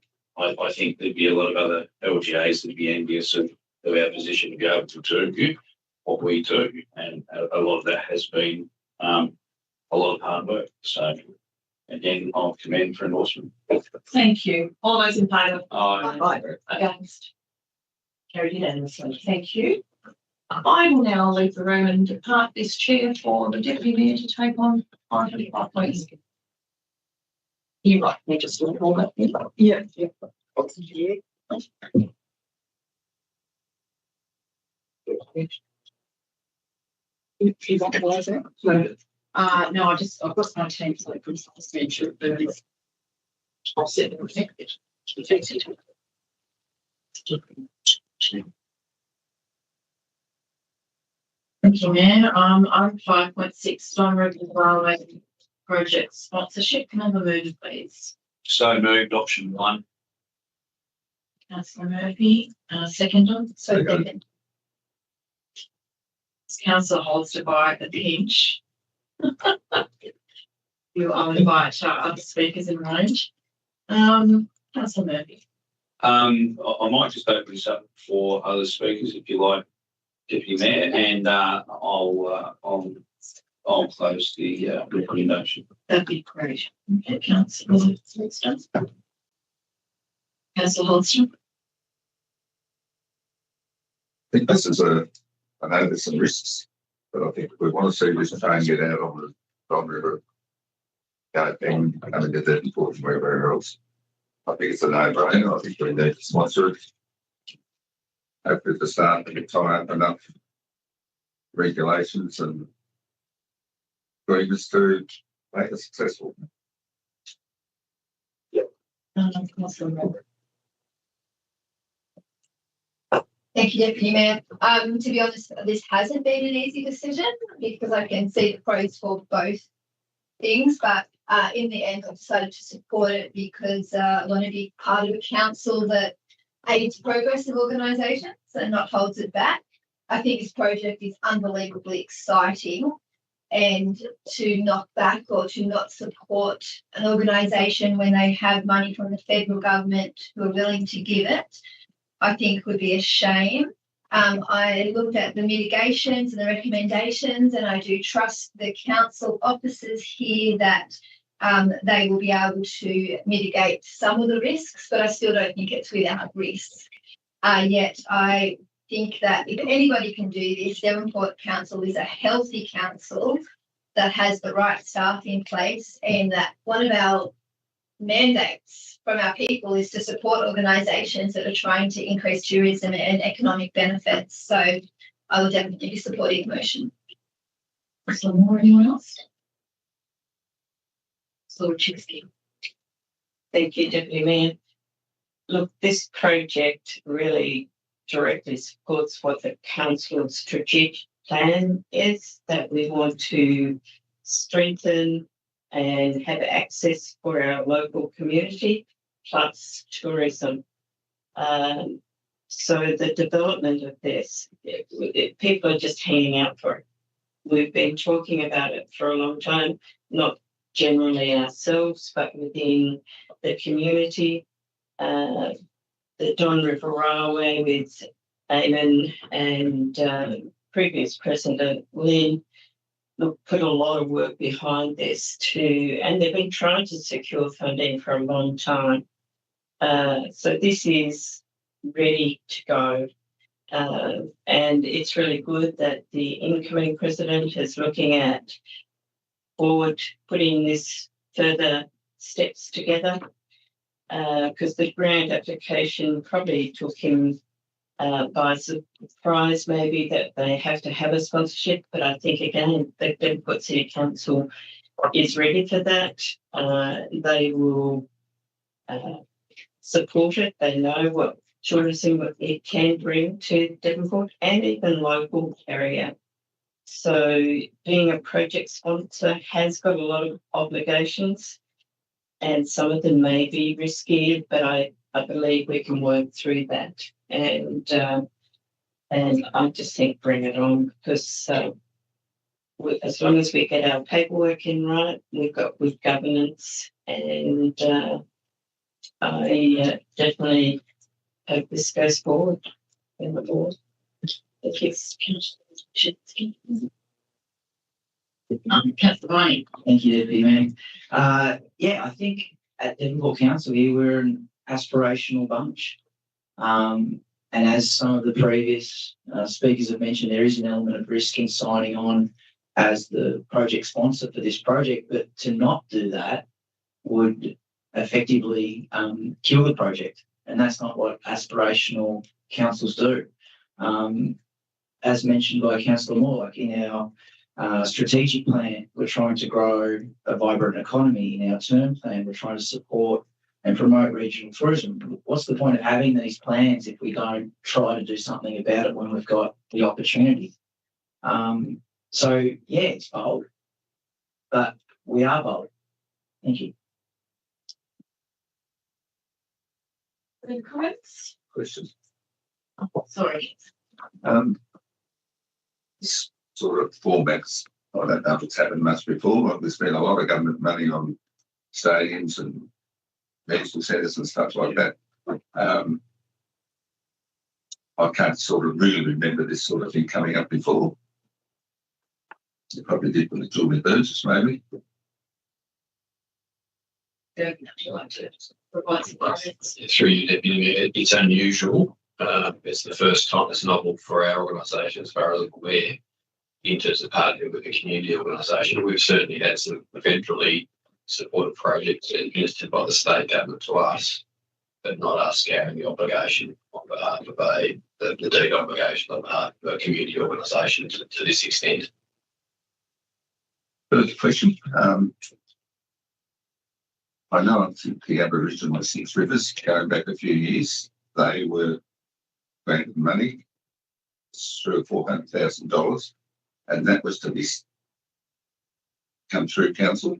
think there'd be a lot of other LGAs that'd be envious of our position to be able to do what we do, and a lot of that has been a lot of hard work. So again, I'll commend for endorsement. Thank you. All those in favour? Aye. Against? Carried unanimously. Thank you. I will now leave the room and depart this chair for the Deputy Mayor to take on item 5, please. You're right, we just doing all that. Yeah. You want to close it? No, I've got my team, so I could just make sure that I'll sit and protect it. Thank you, Mayor. I'm 5.6 Stone Road Railway Project Sponsorship. Can I have a move, please? So moved, option 1. Councillor Murphy, second. Second. Councillor Holster by a pinch. I'll invite other speakers in range. Councillor Murphy. I might just open this up for other speakers if you like, Deputy Mayor, and I'll close the recommendation. That'd be great. Okay, Councillor Holster. Councillor Holster. I think this is I know there's some risks, but I think we want to see this train get out on the Don River, and coming to Devonport and wherever else. I think it's a no-brainer. I think we need to sponsor it. Hopefully to start to tie up enough regulations and agreements to make it successful. Councillor Robert. Thank you, Deputy Mayor. To be honest, this hasn't been an easy decision because I can see the pros for both things, but in the end, I've decided to support it because I want to be part of a council that aids progressive organisations and not holds it back. I think this project is unbelievably exciting, and to knock back or to not support an organisation when they have money from the federal government who are willing to give it, I think would be a shame. I looked at the mitigations and the recommendations, and I do trust the council officers here that they will be able to mitigate some of the risks, but I still don't think it's without risk. Yet I think that if anybody can do this, Devonport Council is a healthy council that has the right staff in place, and that one of our mandates from our people is to support organisations that are trying to increase tourism and economic benefits. So I will definitely be supporting the motion. So more, anyone else? So Chipsky. Thank you, Deputy Mayor. Look, this project really directly supports what the council's strategic plan is, that we want to strengthen and have access for our local community, plus tourism. So the development of this, people are just hanging out for it. We've been talking about it for a long time, not generally ourselves, but within the community. The Don River Railway with Eamon and previous President Lynn put a lot of work behind this too, and they've been trying to secure funding for a long time. So this is ready to go. And it's really good that the incoming president is looking at forward putting this further steps together, because the grant application probably took him by surprise, maybe, that they have to have a sponsorship. But I think, again, the Devonport City Council is ready for that. They will support it. They know what tourism it can bring to Devonport and even local area. So being a project sponsor has got a lot of obligations, and some of them may be risky, but I believe we can work through that. And I just think bring it on, because as long as we get our paperwork in right, we've got good governance, and I definitely hope this goes forward in the board. Thank you. Councillor Barney. Thank you, Deputy Mayor. Yeah, I think at Devonport Council here we're an aspirational bunch. And as some of the previous speakers have mentioned, there is an element of risk in signing on as the project sponsor for this project, but to not do that would effectively kill the project. And that's not what aspirational councils do. As mentioned by Councillor Moore, like in our strategic plan, we're trying to grow a vibrant economy. In our term plan, we're trying to support and promote regional tourism. What's the point of having these plans if we don't try to do something about it when we've got the opportunity? So, yeah, it's bold, but we are bold. Thank you. Any comments? Questions? Sorry. This sort of formats, I don't know if it's happened much before, but there's been a lot of government money on stadiums and medical centres and stuff like that. I can't sort of really remember this sort of thing coming up before. You probably did with the Julie Burgess, maybe. Would you like to provide some comments? Through you, Deputy Mayor, it's unusual. It's the first time it's novel for our organisation, as far as I'm aware, in terms of partnering with a community organisation. We've certainly had some federally supported projects administered by the state government to us, but not us carrying the obligation on behalf of the deed obligation on behalf of a community organisation to this extent. Further question. I know the Aboriginal Six Rivers, going back a few years, they were granted money through $400,000, and that was to be come through council.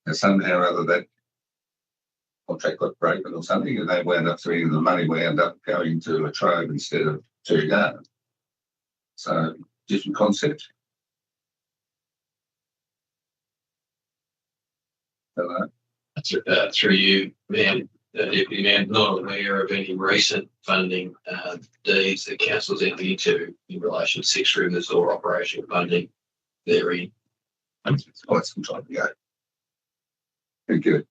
And somehow or other that contract got broken or something, and they wound up throwing the money wound up going to a trove instead of to garden. So different concept. Hello. Through you, ma'am, Deputy Mayor, not aware of any recent funding deeds that council's entered into in relation to Six Rivers or operational funding therein. It's quite some time ago. Thank you.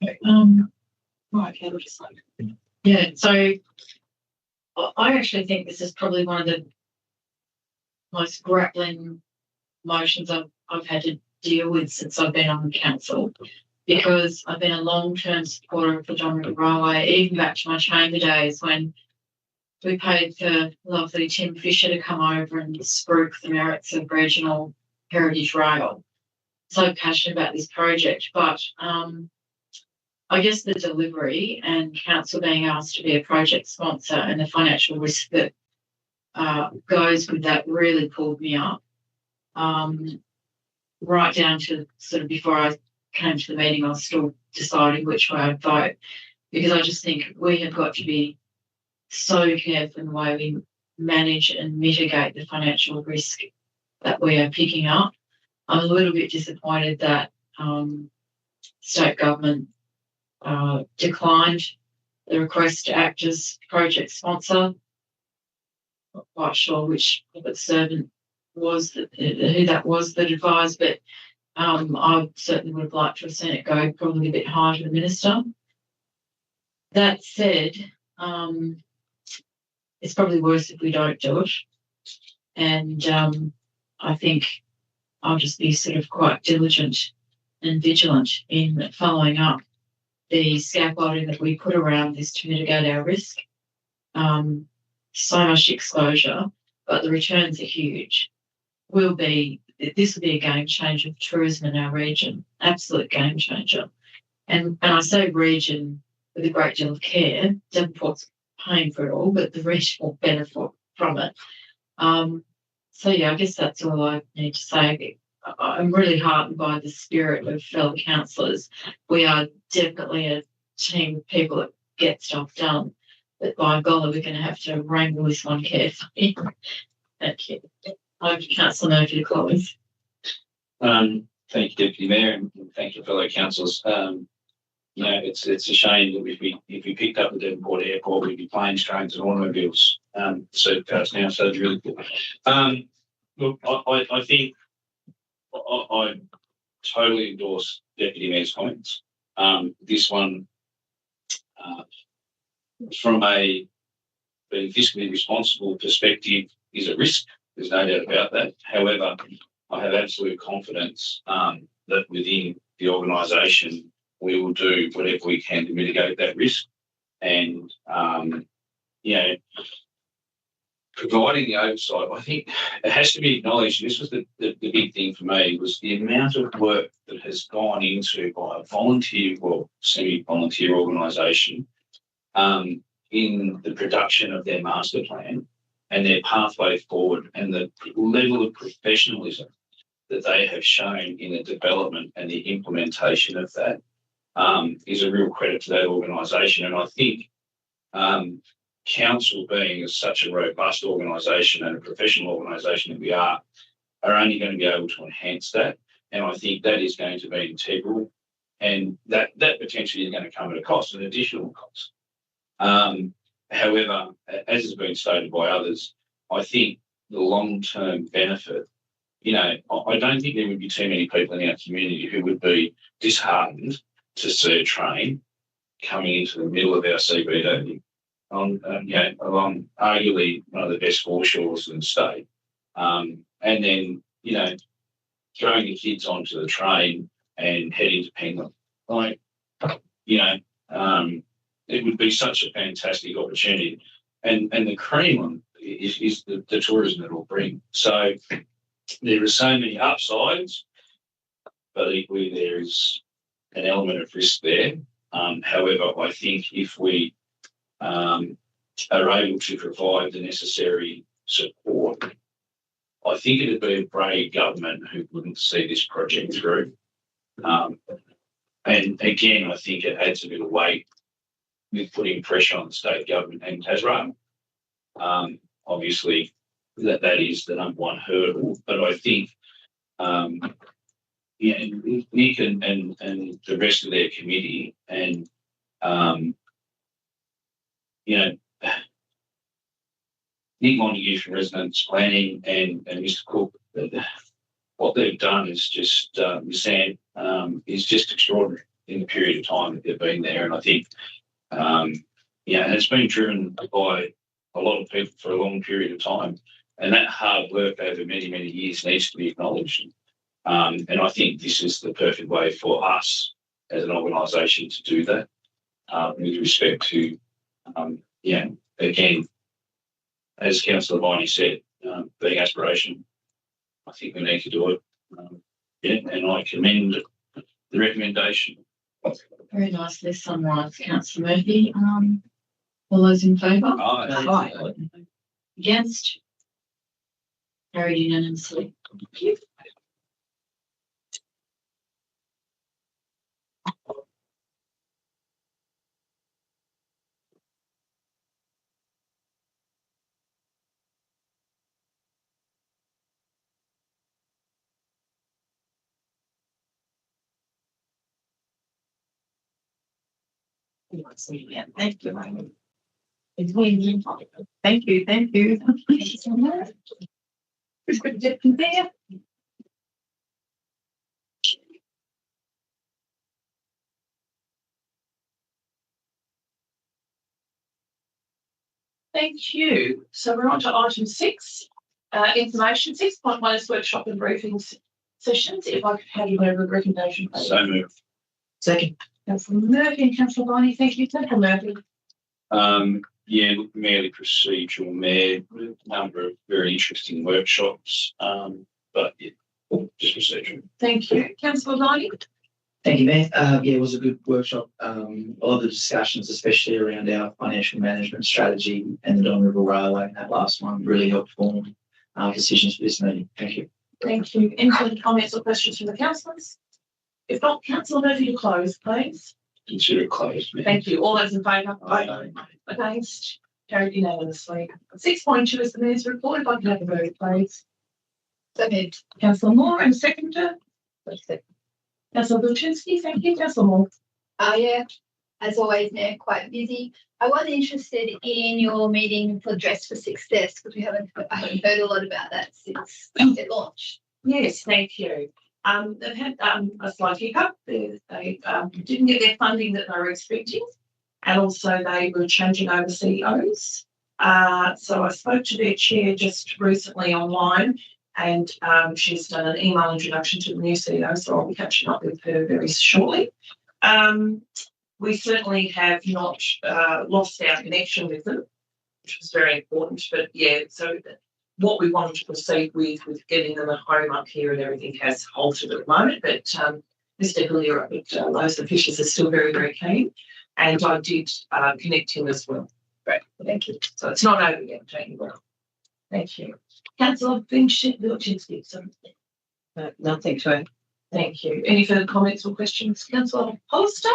Right, okay, we'll just like. Yeah, so I actually think this is probably one of the most grappling motions I've had to deal with since I've been on the council, because I've been a long-term supporter of the Dominion Railway, even back to my chamber days when we paid for lovely Tim Fisher to come over and spruik the merits of regional heritage rail. So passionate about this project, but I guess the delivery and council being asked to be a project sponsor and the financial risk that goes with that really pulled me up. Right down to sort of before I came to the meeting, I was still deciding which way I'd vote, because I just think we have got to be so careful in the way we manage and mitigate the financial risk that we are picking up. I'm a little bit disappointed that state government declined the request to act as project sponsor. Not quite sure which public servant was who that was that advised, but I certainly would have liked to have seen it go probably a bit higher to the minister. That said, it's probably worse if we don't do it, and I think I'll just be sort of quite diligent and vigilant in following up the scaffolding that we put around this to mitigate our risk. So much exposure, but the returns are huge. This will be a game changer for tourism in our region, absolute game changer. And I say region with a great deal of care. Devonport's paying for it all, but the region will benefit from it. So yeah, I guess that's all I need to say. I'm really heartened by the spirit of fellow councillors. We are definitely a team of people that get stuff done, but by golly, we're going to have to wrangle this one carefully. Thank you. Over to Councillor Murphy to close. Thank you, Deputy Mayor, and thank you, fellow councillors. It's a shame that if we picked up the Devonport Airport, we'd be planes, trains, and automobiles. Supercars now, so it's really cool. Look, I think I totally endorse Deputy Mayor's comments. This one, from a being fiscally responsible perspective, is a risk. There's no doubt about that. However, I have absolute confidence that within the organisation we will do whatever we can to mitigate that risk, and providing the oversight. I think it has to be acknowledged. This was the big thing for me, was the amount of work that has gone into by a volunteer or semi-volunteer organisation in the production of their master plan and their pathway forward, and the level of professionalism that they have shown in the development and the implementation of that is a real credit to that organisation. And I think council, being such a robust organisation and a professional organisation that we are only going to be able to enhance that. And I think that is going to be integral, and that potentially is going to come at a cost, an additional cost. However, as has been stated by others, I think the long-term benefit, I don't think there would be too many people in our community who would be disheartened to see a train coming into the middle of our CBD along arguably one of the best foreshores in the state, and then, throwing the kids onto the train and heading to Penguin. It would be such a fantastic opportunity. And the cream on is the tourism that will bring. So there are so many upsides, but equally there is an element of risk there. However, I think if we are able to provide the necessary support, I think it would be a brave government who wouldn't see this project through. And again, I think it adds a bit of weight with putting pressure on the state government and Tasrail. Obviously, that is the number one hurdle. But I think Nick and the rest of their committee and Nick Montague from Residence Planning and Mr. Cook, what they've done is just Sam is just extraordinary in the period of time that they've been there. And I think Yeah, and it's been driven by a lot of people for a long period of time. And that hard work over many, many years needs to be acknowledged. And I think this is the perfect way for us as an organisation to do that with respect to, again, as Councillor Viney said, being aspiration, I think we need to do it. And I commend the recommendation. Very nicely summarised, Councillor Murphy. All those in favour? Aye. Against? Carried unanimously. Thank you. Thank you. Thank you. Thank you. Who's got a different there? Thank you. So we're on to item 6, information. 6.1 is workshop and briefing sessions. If I could have you over a recommendation, please. So moved. Second. Councillor Murphy and Councillor Viney, thank you. Councillor Murphy. Look, merely procedural, Mayor, a number of very interesting workshops, but just procedural. Thank you. Councillor Viney. Thank you, Mayor. It was a good workshop. A lot of the discussions, especially around our financial management strategy and the Don River Railway, that last one really helped form decisions for this meeting. Thank you. Thank you. Any further comments or questions from the councillors? If not, Councillor Murphy to close, please. Consider it closed, Mayor. Thank you. All those in favour? Aye. Against? Carried unanimously. 6.2 is the Mayor's report. If I can have a vote, please. Second. Councillor Moore and seconder. Councillor Buczynski, thank you. Councillor Moore. Yeah, as always, Mayor, quite busy. I was interested in your meeting for Dress for Success because I haven't heard a lot about that since it launched. Yes, thank you. They've had a slight hiccup. They didn't get their funding that they were expecting, and also they were changing over CEOs. So I spoke to their chair just recently online, and she's done an email introduction to the new CEO, so I'll be catching up with her very shortly. We certainly have not lost our connection with them, which was very important. But yeah, so what we wanted to proceed with getting them a home up here and everything has halted at the moment. But Mr. Hillier, those officials are still very, very keen, and I did connect him as well. Great, thank you. So it's not over yet, don't you well. Thank you. Councillor Buczynski, Nothing to add. thank you. Any further comments or questions? Councillor Hollister?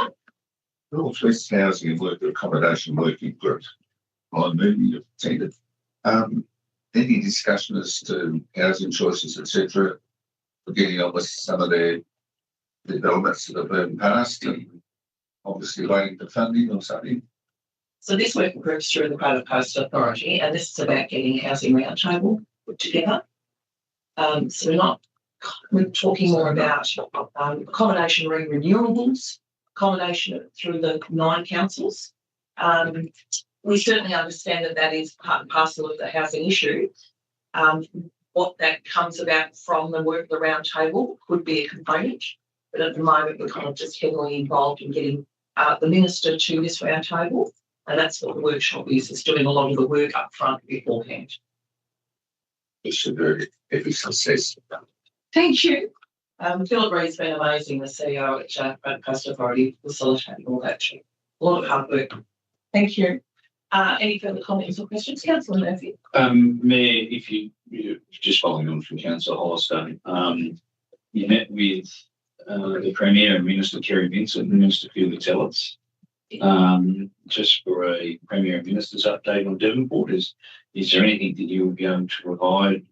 Northwest Housing and Worker Accommodation Working Group. On meeting you've attended. Any discussion as to housing choices, etc., for getting on with some of their developments that have been passed and obviously waiting for funding or something? So this working group's through the Private Post Authority, and this is about getting a housing roundtable put together. So we're talking more about accommodation renewables, accommodation through the 9 councils. We certainly understand that is part and parcel of the housing issue. What that comes about from the work of the round table could be a component, but at the moment we're kind of just heavily involved in getting the minister to this round table, and that's what the workshop is doing a lot of the work up front beforehand. It should be every success. Thank you. Philip Reed's been amazing, the CEO at Private Post Authority, facilitating all that too. A lot of hard work. Thank you. Any further comments or questions? Councillor Murphy. Mayor, if you're just following on from Councillor Hollister, you met with the Premier and Minister Kerry Vincent and Minister Fielder Tellers, just for a Premier and Minister's update on Devonport. Is there anything that you would be able to provide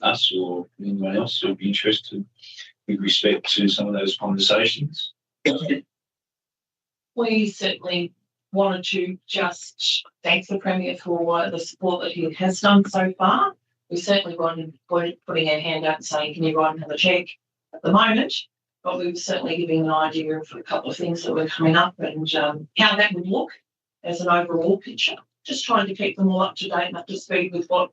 us or anyone else who would be interested with respect to some of those conversations? We certainly wanted to just thank the Premier for the support that he has done so far. We certainly weren't putting our hand out and saying, can you write another cheque at the moment? But we were certainly giving an idea of a couple of things that were coming up and how that would look as an overall picture, just trying to keep them all up to date and up to speed with what,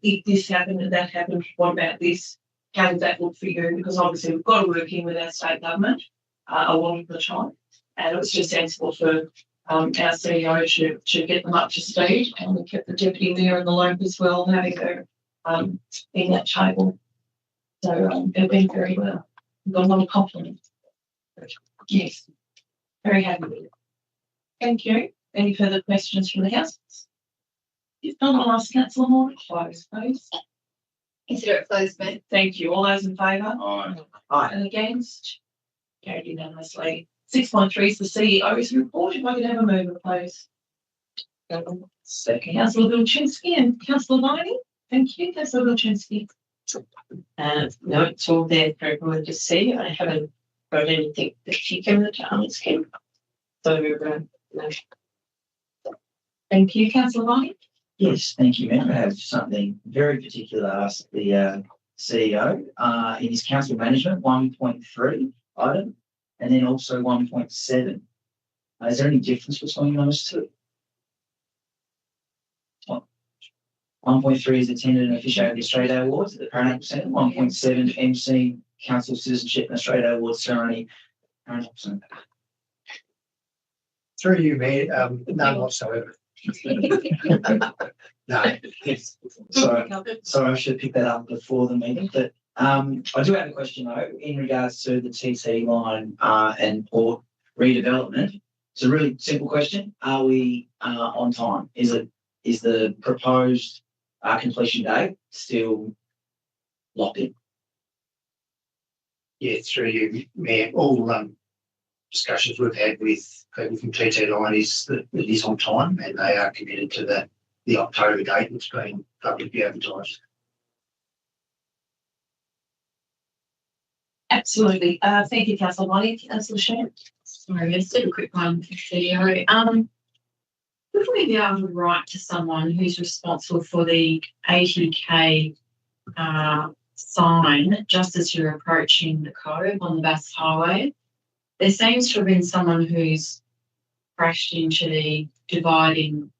if this happened and that happened, what about this? How would that look for you? Because obviously we've got to work in with our state government a lot of the time, and it was just sensible for our CEO to get them up to speed, and we kept the deputy mayor in the loop as well, having her in that table. So it went very well. We've got a lot of compliments. Yes, very happy with it. Thank you. Any further questions from the House? If not, I'll ask Councillor Moore to close, please. Consider it closed, mate. Thank you. All those in favour? Aye. Aye. And against? Carried unanimously. 6.3 is the CEO's report. If I could have a mover, please. Second. Councillor Wilczynski and Councillor Viney. Thank you. Councillor Wilczynski. No, it's all there for everyone to see. I haven't got anything particular to ask him. So, no. Thank you. Councillor Viney. Yes, thank you, Mayor. I have something very particular to ask the CEO in his council management 1.3 item, and then also 1.7. Is there any difference between those two? 1.3 is attended and officiated the Australia Day Awards at the Paranacle Centre. 1.7 MC Council Citizenship and Australia Day Awards ceremony. Paranacle Centre. Through you, Mayor, none whatsoever. No. So I should pick that up before the meeting. But I do have a question though in regards to the TT line and port redevelopment. It's a really simple question. Are we on time? Is the proposed completion date still locked in? Yeah, through you, Mayor, all discussions we've had with people from TT Line is that it is on time and they are committed to the October date that's been publicly advertised. Absolutely. Thank you, Councillor Viney. Councillor Shannon. Sorry, just a quick one, CEO. Would we be able to write to someone who's responsible for the 80K sign just as you're approaching the cove on the Bass Highway? There seems to have been someone who's crashed into the dividing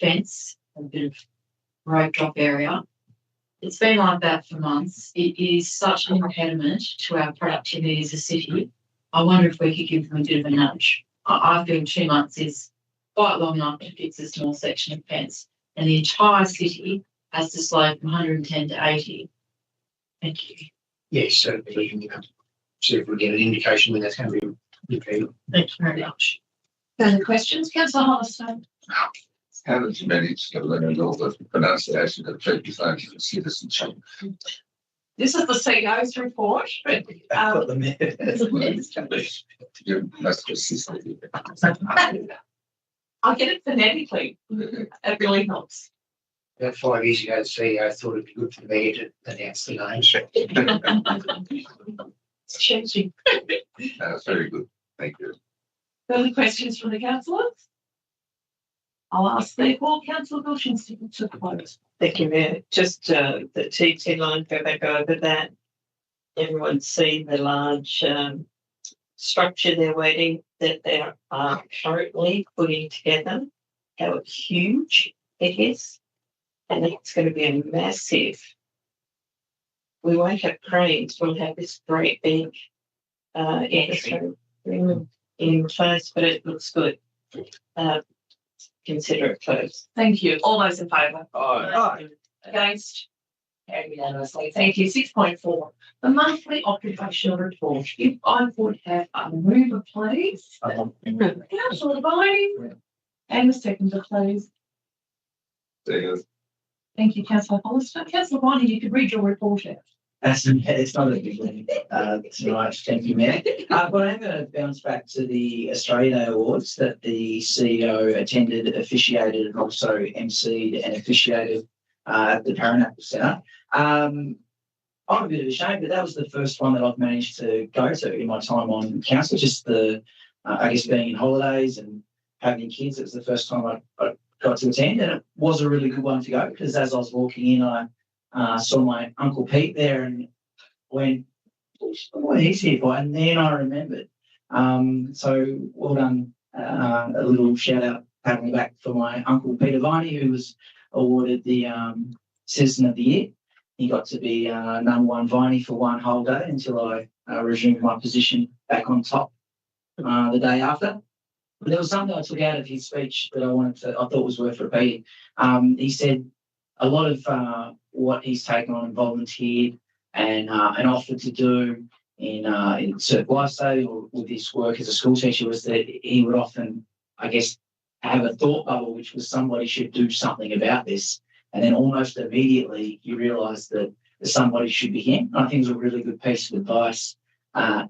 fence, a bit of road drop area. It's been like that for months. It is such an impediment to our productivity as a city. I wonder if we could give them a bit of a nudge. I feel 2 months is quite long enough to fix a small section of fence, and the entire city has to slow from 110 to 80. Thank you. Yes, certainly we can see if we get an indication when that's going to be repealed. Thank you very much. Further questions? Councillor Hollister. How did you manage to learn all the pronunciation of people's names and citizenship? This is the CEO's report, but You must assist me. I get it phonetically. It really helps. About 5 years ago, the CEO thought it'd be good for the mayor to announce the names. It's changing. That's very good. Thank you. Further questions from the councillors? I'll ask therefore Councillor Wilczynski to close. Thank you, Mayor. Just the TT line, go back over that. Everyone's seen the large structure they're waiting that they are currently putting together, how huge it is. And it's going to be a massive. We won't have cranes, we'll have this great big infrastructure in place, but it looks good. Consider it closed. Thank you. All those in favour? Aye. Against? Carried unanimously. Thank you. 6.4. The monthly occupational report. If I would have a mover, please. Councillor Viney. And the seconder, please. Thank you, Councillor Hollister. Councillor Viney, you could read your report out. It's not a big one tonight. Thank you, Mayor. But I'm going to bounce back to the Australia Day Awards that the CEO attended, officiated, and also emceed and officiated at the Paranacle Centre. I'm a bit of a shame, but that was the first one that I've managed to go to in my time on council. Just I guess, being in holidays and having kids, it was the first time I got to attend, and it was a really good one to go because as I was walking in, I saw my Uncle Pete there and went, what is he for? And then I remembered. So well done. A little shout out pat on the back for my uncle Peter Viney, who was awarded the Citizen of the Year. He got to be #1 Viney for one whole day until I resumed my position back on top the day after. But there was something I took out of his speech that I thought was worth repeating. He said a lot of what he's taken on and volunteered and offered to do in Surf Lifestyle or with his work as a school teacher was that he would often, I guess, have a thought bubble, which was somebody should do something about this. And then almost immediately you realise that somebody should be him. I think it was a really good piece of advice. And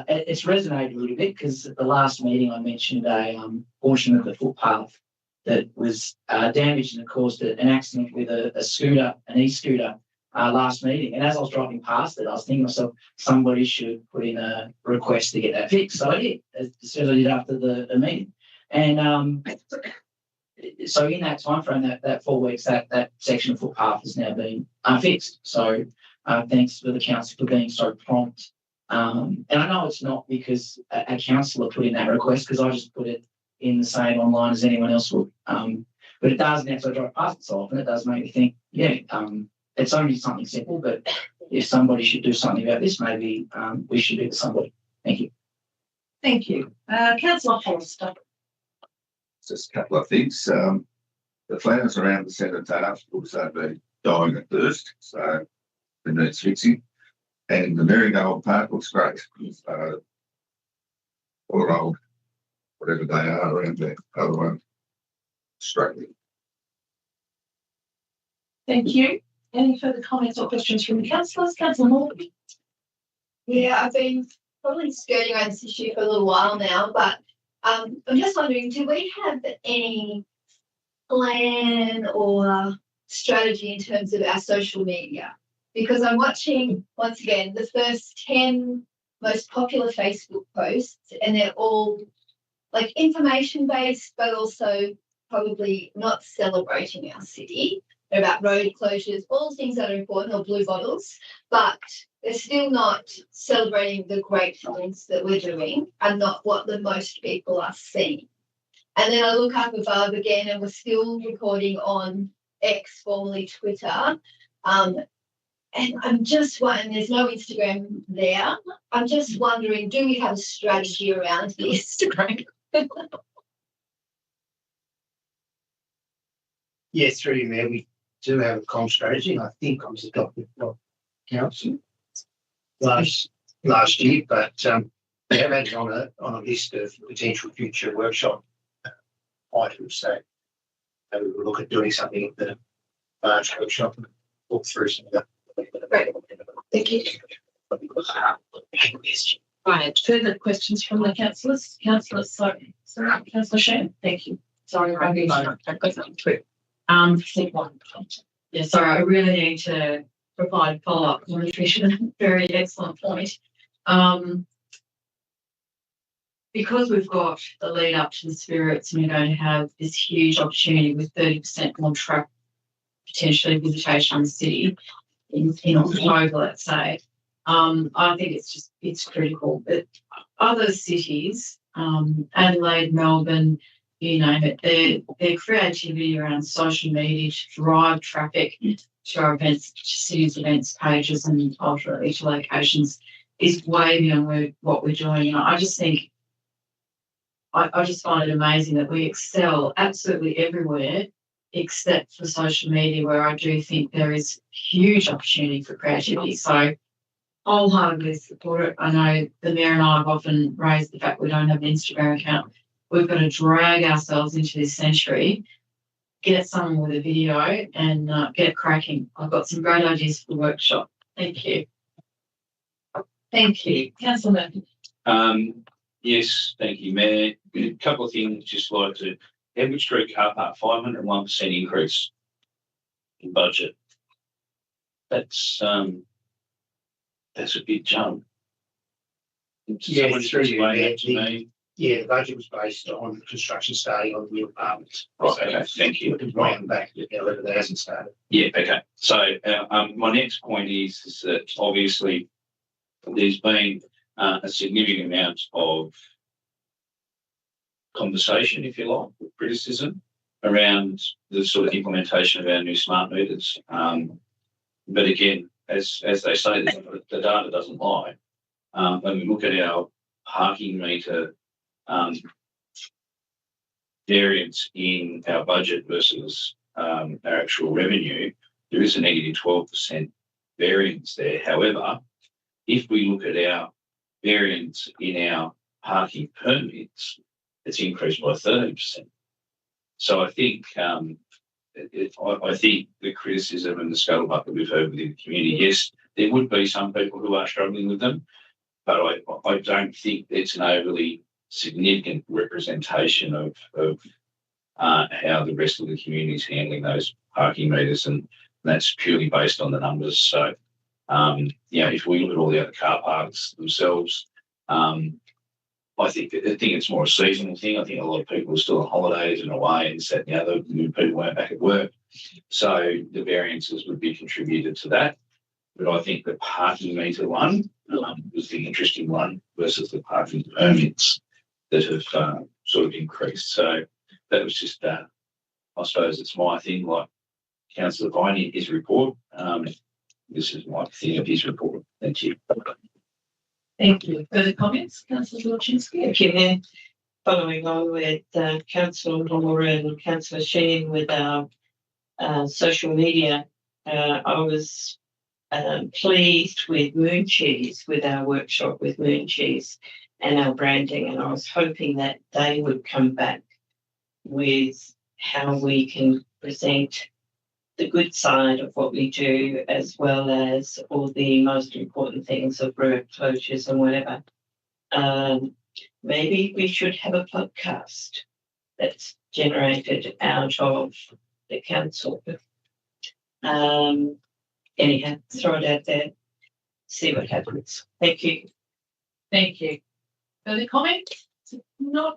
it's resonated a little bit because at the last meeting I mentioned a portion of the footpath that was damaged and it caused an accident with a scooter, an e-scooter, last meeting. And as I was driving past it, I was thinking to myself, somebody should put in a request to get that fixed. So I did, as soon as I did after the meeting. And so in that time frame, that 4 weeks, that section of footpath has now been fixed. So thanks for the council for being so prompt. And I know it's not because a councillor put in that request, because I just put it in the same online as anyone else would. But it does, and as I drive past it so often, it does make me think, it's only something simple, but if somebody should do something about this, maybe we should do it to somebody. Thank you. Thank you. Councillor Forster. Just a couple of things. The flowers around the centre taft also been dying at thirst, so it needs fixing. And the merry-go-round park looks great. Or old, whatever they are around there. Other one, straightening. Thank you. Any further comments or questions from the councillors? Councillor Morgan. Yeah, I've been probably skirting around this issue for a little while now, but I'm just wondering, do we have any plan or strategy in terms of our social media? Because I'm watching, once again, the first 10 most popular Facebook posts, and they're all like information based, but also probably not celebrating our city. They're about road closures, all things that are important, or blue bottles, but they're still not celebrating the great things that we're doing and not what the most people are seeing. And then I look up above again and we're still recording on X, formerly Twitter. And I'm just wondering, there's no Instagram there. I'm just wondering, do we have a strategy around this? Yes, through you, Mayor, we do have a comm strategy, and I think I was adopted by council last year, but we have had it on a list of potential future workshop items. So we will look at doing something at the large workshop and walk through some of that. Right. Thank you. Right. Further questions from the councillors? Councillor Shan. Thank you. Sorry, I've got something quick. Yeah, sorry, I really need to provide follow-up nutrition. Very excellent point. Because we've got the lead up to the Spirits and we're going to have this huge opportunity with 30% more truck potentially visitation in the city in October, let's say. I think it's critical. But other cities, Adelaide, Melbourne, you name it, their creativity around social media to drive traffic to our events, to cities' events pages and ultimately to locations is way beyond what we're doing. And I just think, I just find it amazing that we excel absolutely everywhere except for social media, where I do think there is huge opportunity for creativity. So I'll wholeheartedly support it. I know the Mayor and I have often raised the fact we don't have an Instagram account. We've got to drag ourselves into this century, get someone with a video and get it cracking. I've got some great ideas for the workshop. Thank you. Thank you. Councillor Murphy. Yes, thank you, Mayor. A couple of things just like to Edward Street car park, 501% increase in budget. That's a big jump. Yeah, Someone just explain that to me. Yeah, the budget was based on construction starting on new apartments. Right, okay, thank you. Right back to level that hasn't started. Yeah, okay. So my next point is that obviously there's been a significant amount of conversation, if you like, criticism around the sort of implementation of our new smart meters. But again, as they say, the data doesn't lie. When we look at our parking meter variance in our budget versus our actual revenue, there is a negative 12% variance there. However, if we look at our variance in our parking permits, it's increased by 30%. So I think I think the criticism and the scuttlebutt that we've heard within the community, yes, there would be some people who are struggling with them, but I don't think it's an overly significant representation of how the rest of the community is handling those parking meters, and that's purely based on the numbers. So, if we look at all the other car parks themselves, I think it's more a seasonal thing. I think a lot of people are still on holidays and away and that, the people weren't back at work. So the variances would be contributed to that. But I think the parking meter one was the interesting one versus the parking permits that have sort of increased. So that was just, I suppose it's my thing, like Councillor Viney, his report. This is my thing of his report. Thank you. Thank you. Further comments, Councillor Lorczynski? Thank you, Mayor. Following on with Councillor Moore and Councillor Sheen with our social media, I was pleased with Moon Cheese, with our workshop with Moon Cheese and our branding, and I was hoping that they would come back with how we can present the good side of what we do, as well as all the most important things of road closures and whatever. Maybe we should have a podcast that's generated out of the council. Anyhow, throw it out there, see what happens. Thank you. Thank you. Further comments? Not,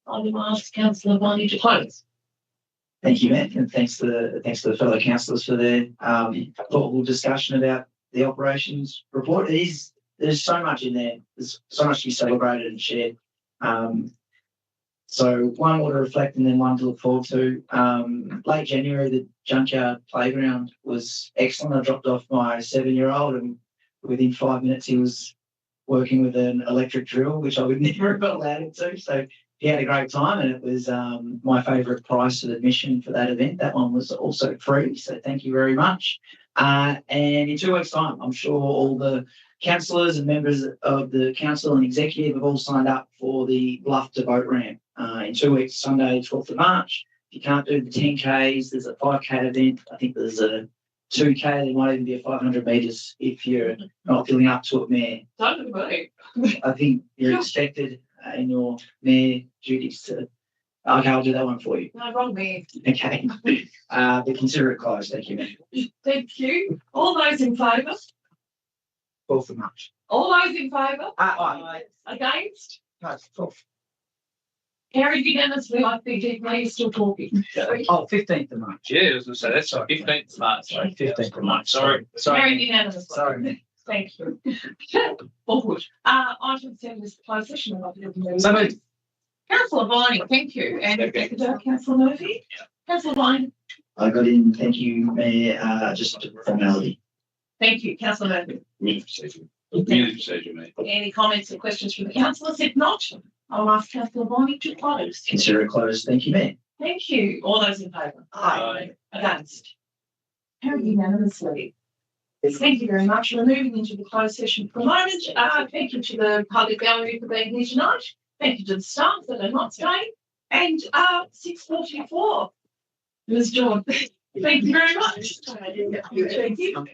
I will ask Councillor Viney to close. Thank you, Matt, and thanks to the fellow councillors for their thoughtful discussion about the operations report. There's so much in there. There's so much to be celebrated and shared. So one more to reflect and then one to look forward to. Late January, the junkyard playground was excellent. I dropped off my 7-year-old and within 5 minutes he was working with an electric drill, which I would never have allowed him to. So he had a great time, and it was my favourite price of admission for that event. That one was also free, so thank you very much. And in 2 weeks' time, I'm sure all the councillors and members of the council and executive have all signed up for the Bluff to Boat Ramp in 2 weeks, Sunday, 12th of March. If you can't do the 10Ks, there's a 5K event. I think there's a 2K. There might even be a 500 metres if you're not feeling up to it, Mayor. Don't worry. I think you're expected in your mayor duties to. Okay, I'll do that one for you. No, wrong Mayor. Okay. But consider it closed. Thank you, Mayor. Thank you. All those in favour? 12th of March. All those in favour? Aye. Against? No, 12th. Carried unanimously. I think you're still talking. 15th of March. Yeah, I was going to say that's 15th of March. Sorry, 15th of March. Sorry. Carried unanimously. Sorry. Thank you. All good. Item 7 is the closed session. So moved. Councillor Viney, thank you. And Secretary Councillor Murphy. Councillor Viney. I got in. Thank you, Mayor. Just a formality. Thank you, Councillor Murphy. Community procedure, mate. Any comments or questions from the councillors? If not, I'll ask Councillor Viney to close. Consider it closed. Thank you, Mayor. Thank you. All those in favour? Aye. Against? Carried unanimously. Thank you very much. We're moving into the closed session for a moment. Thank you to the public gallery for being here tonight. Thank you to the staff that are not staying. And 6:44, Ms. John. Thank you very much. Thank you.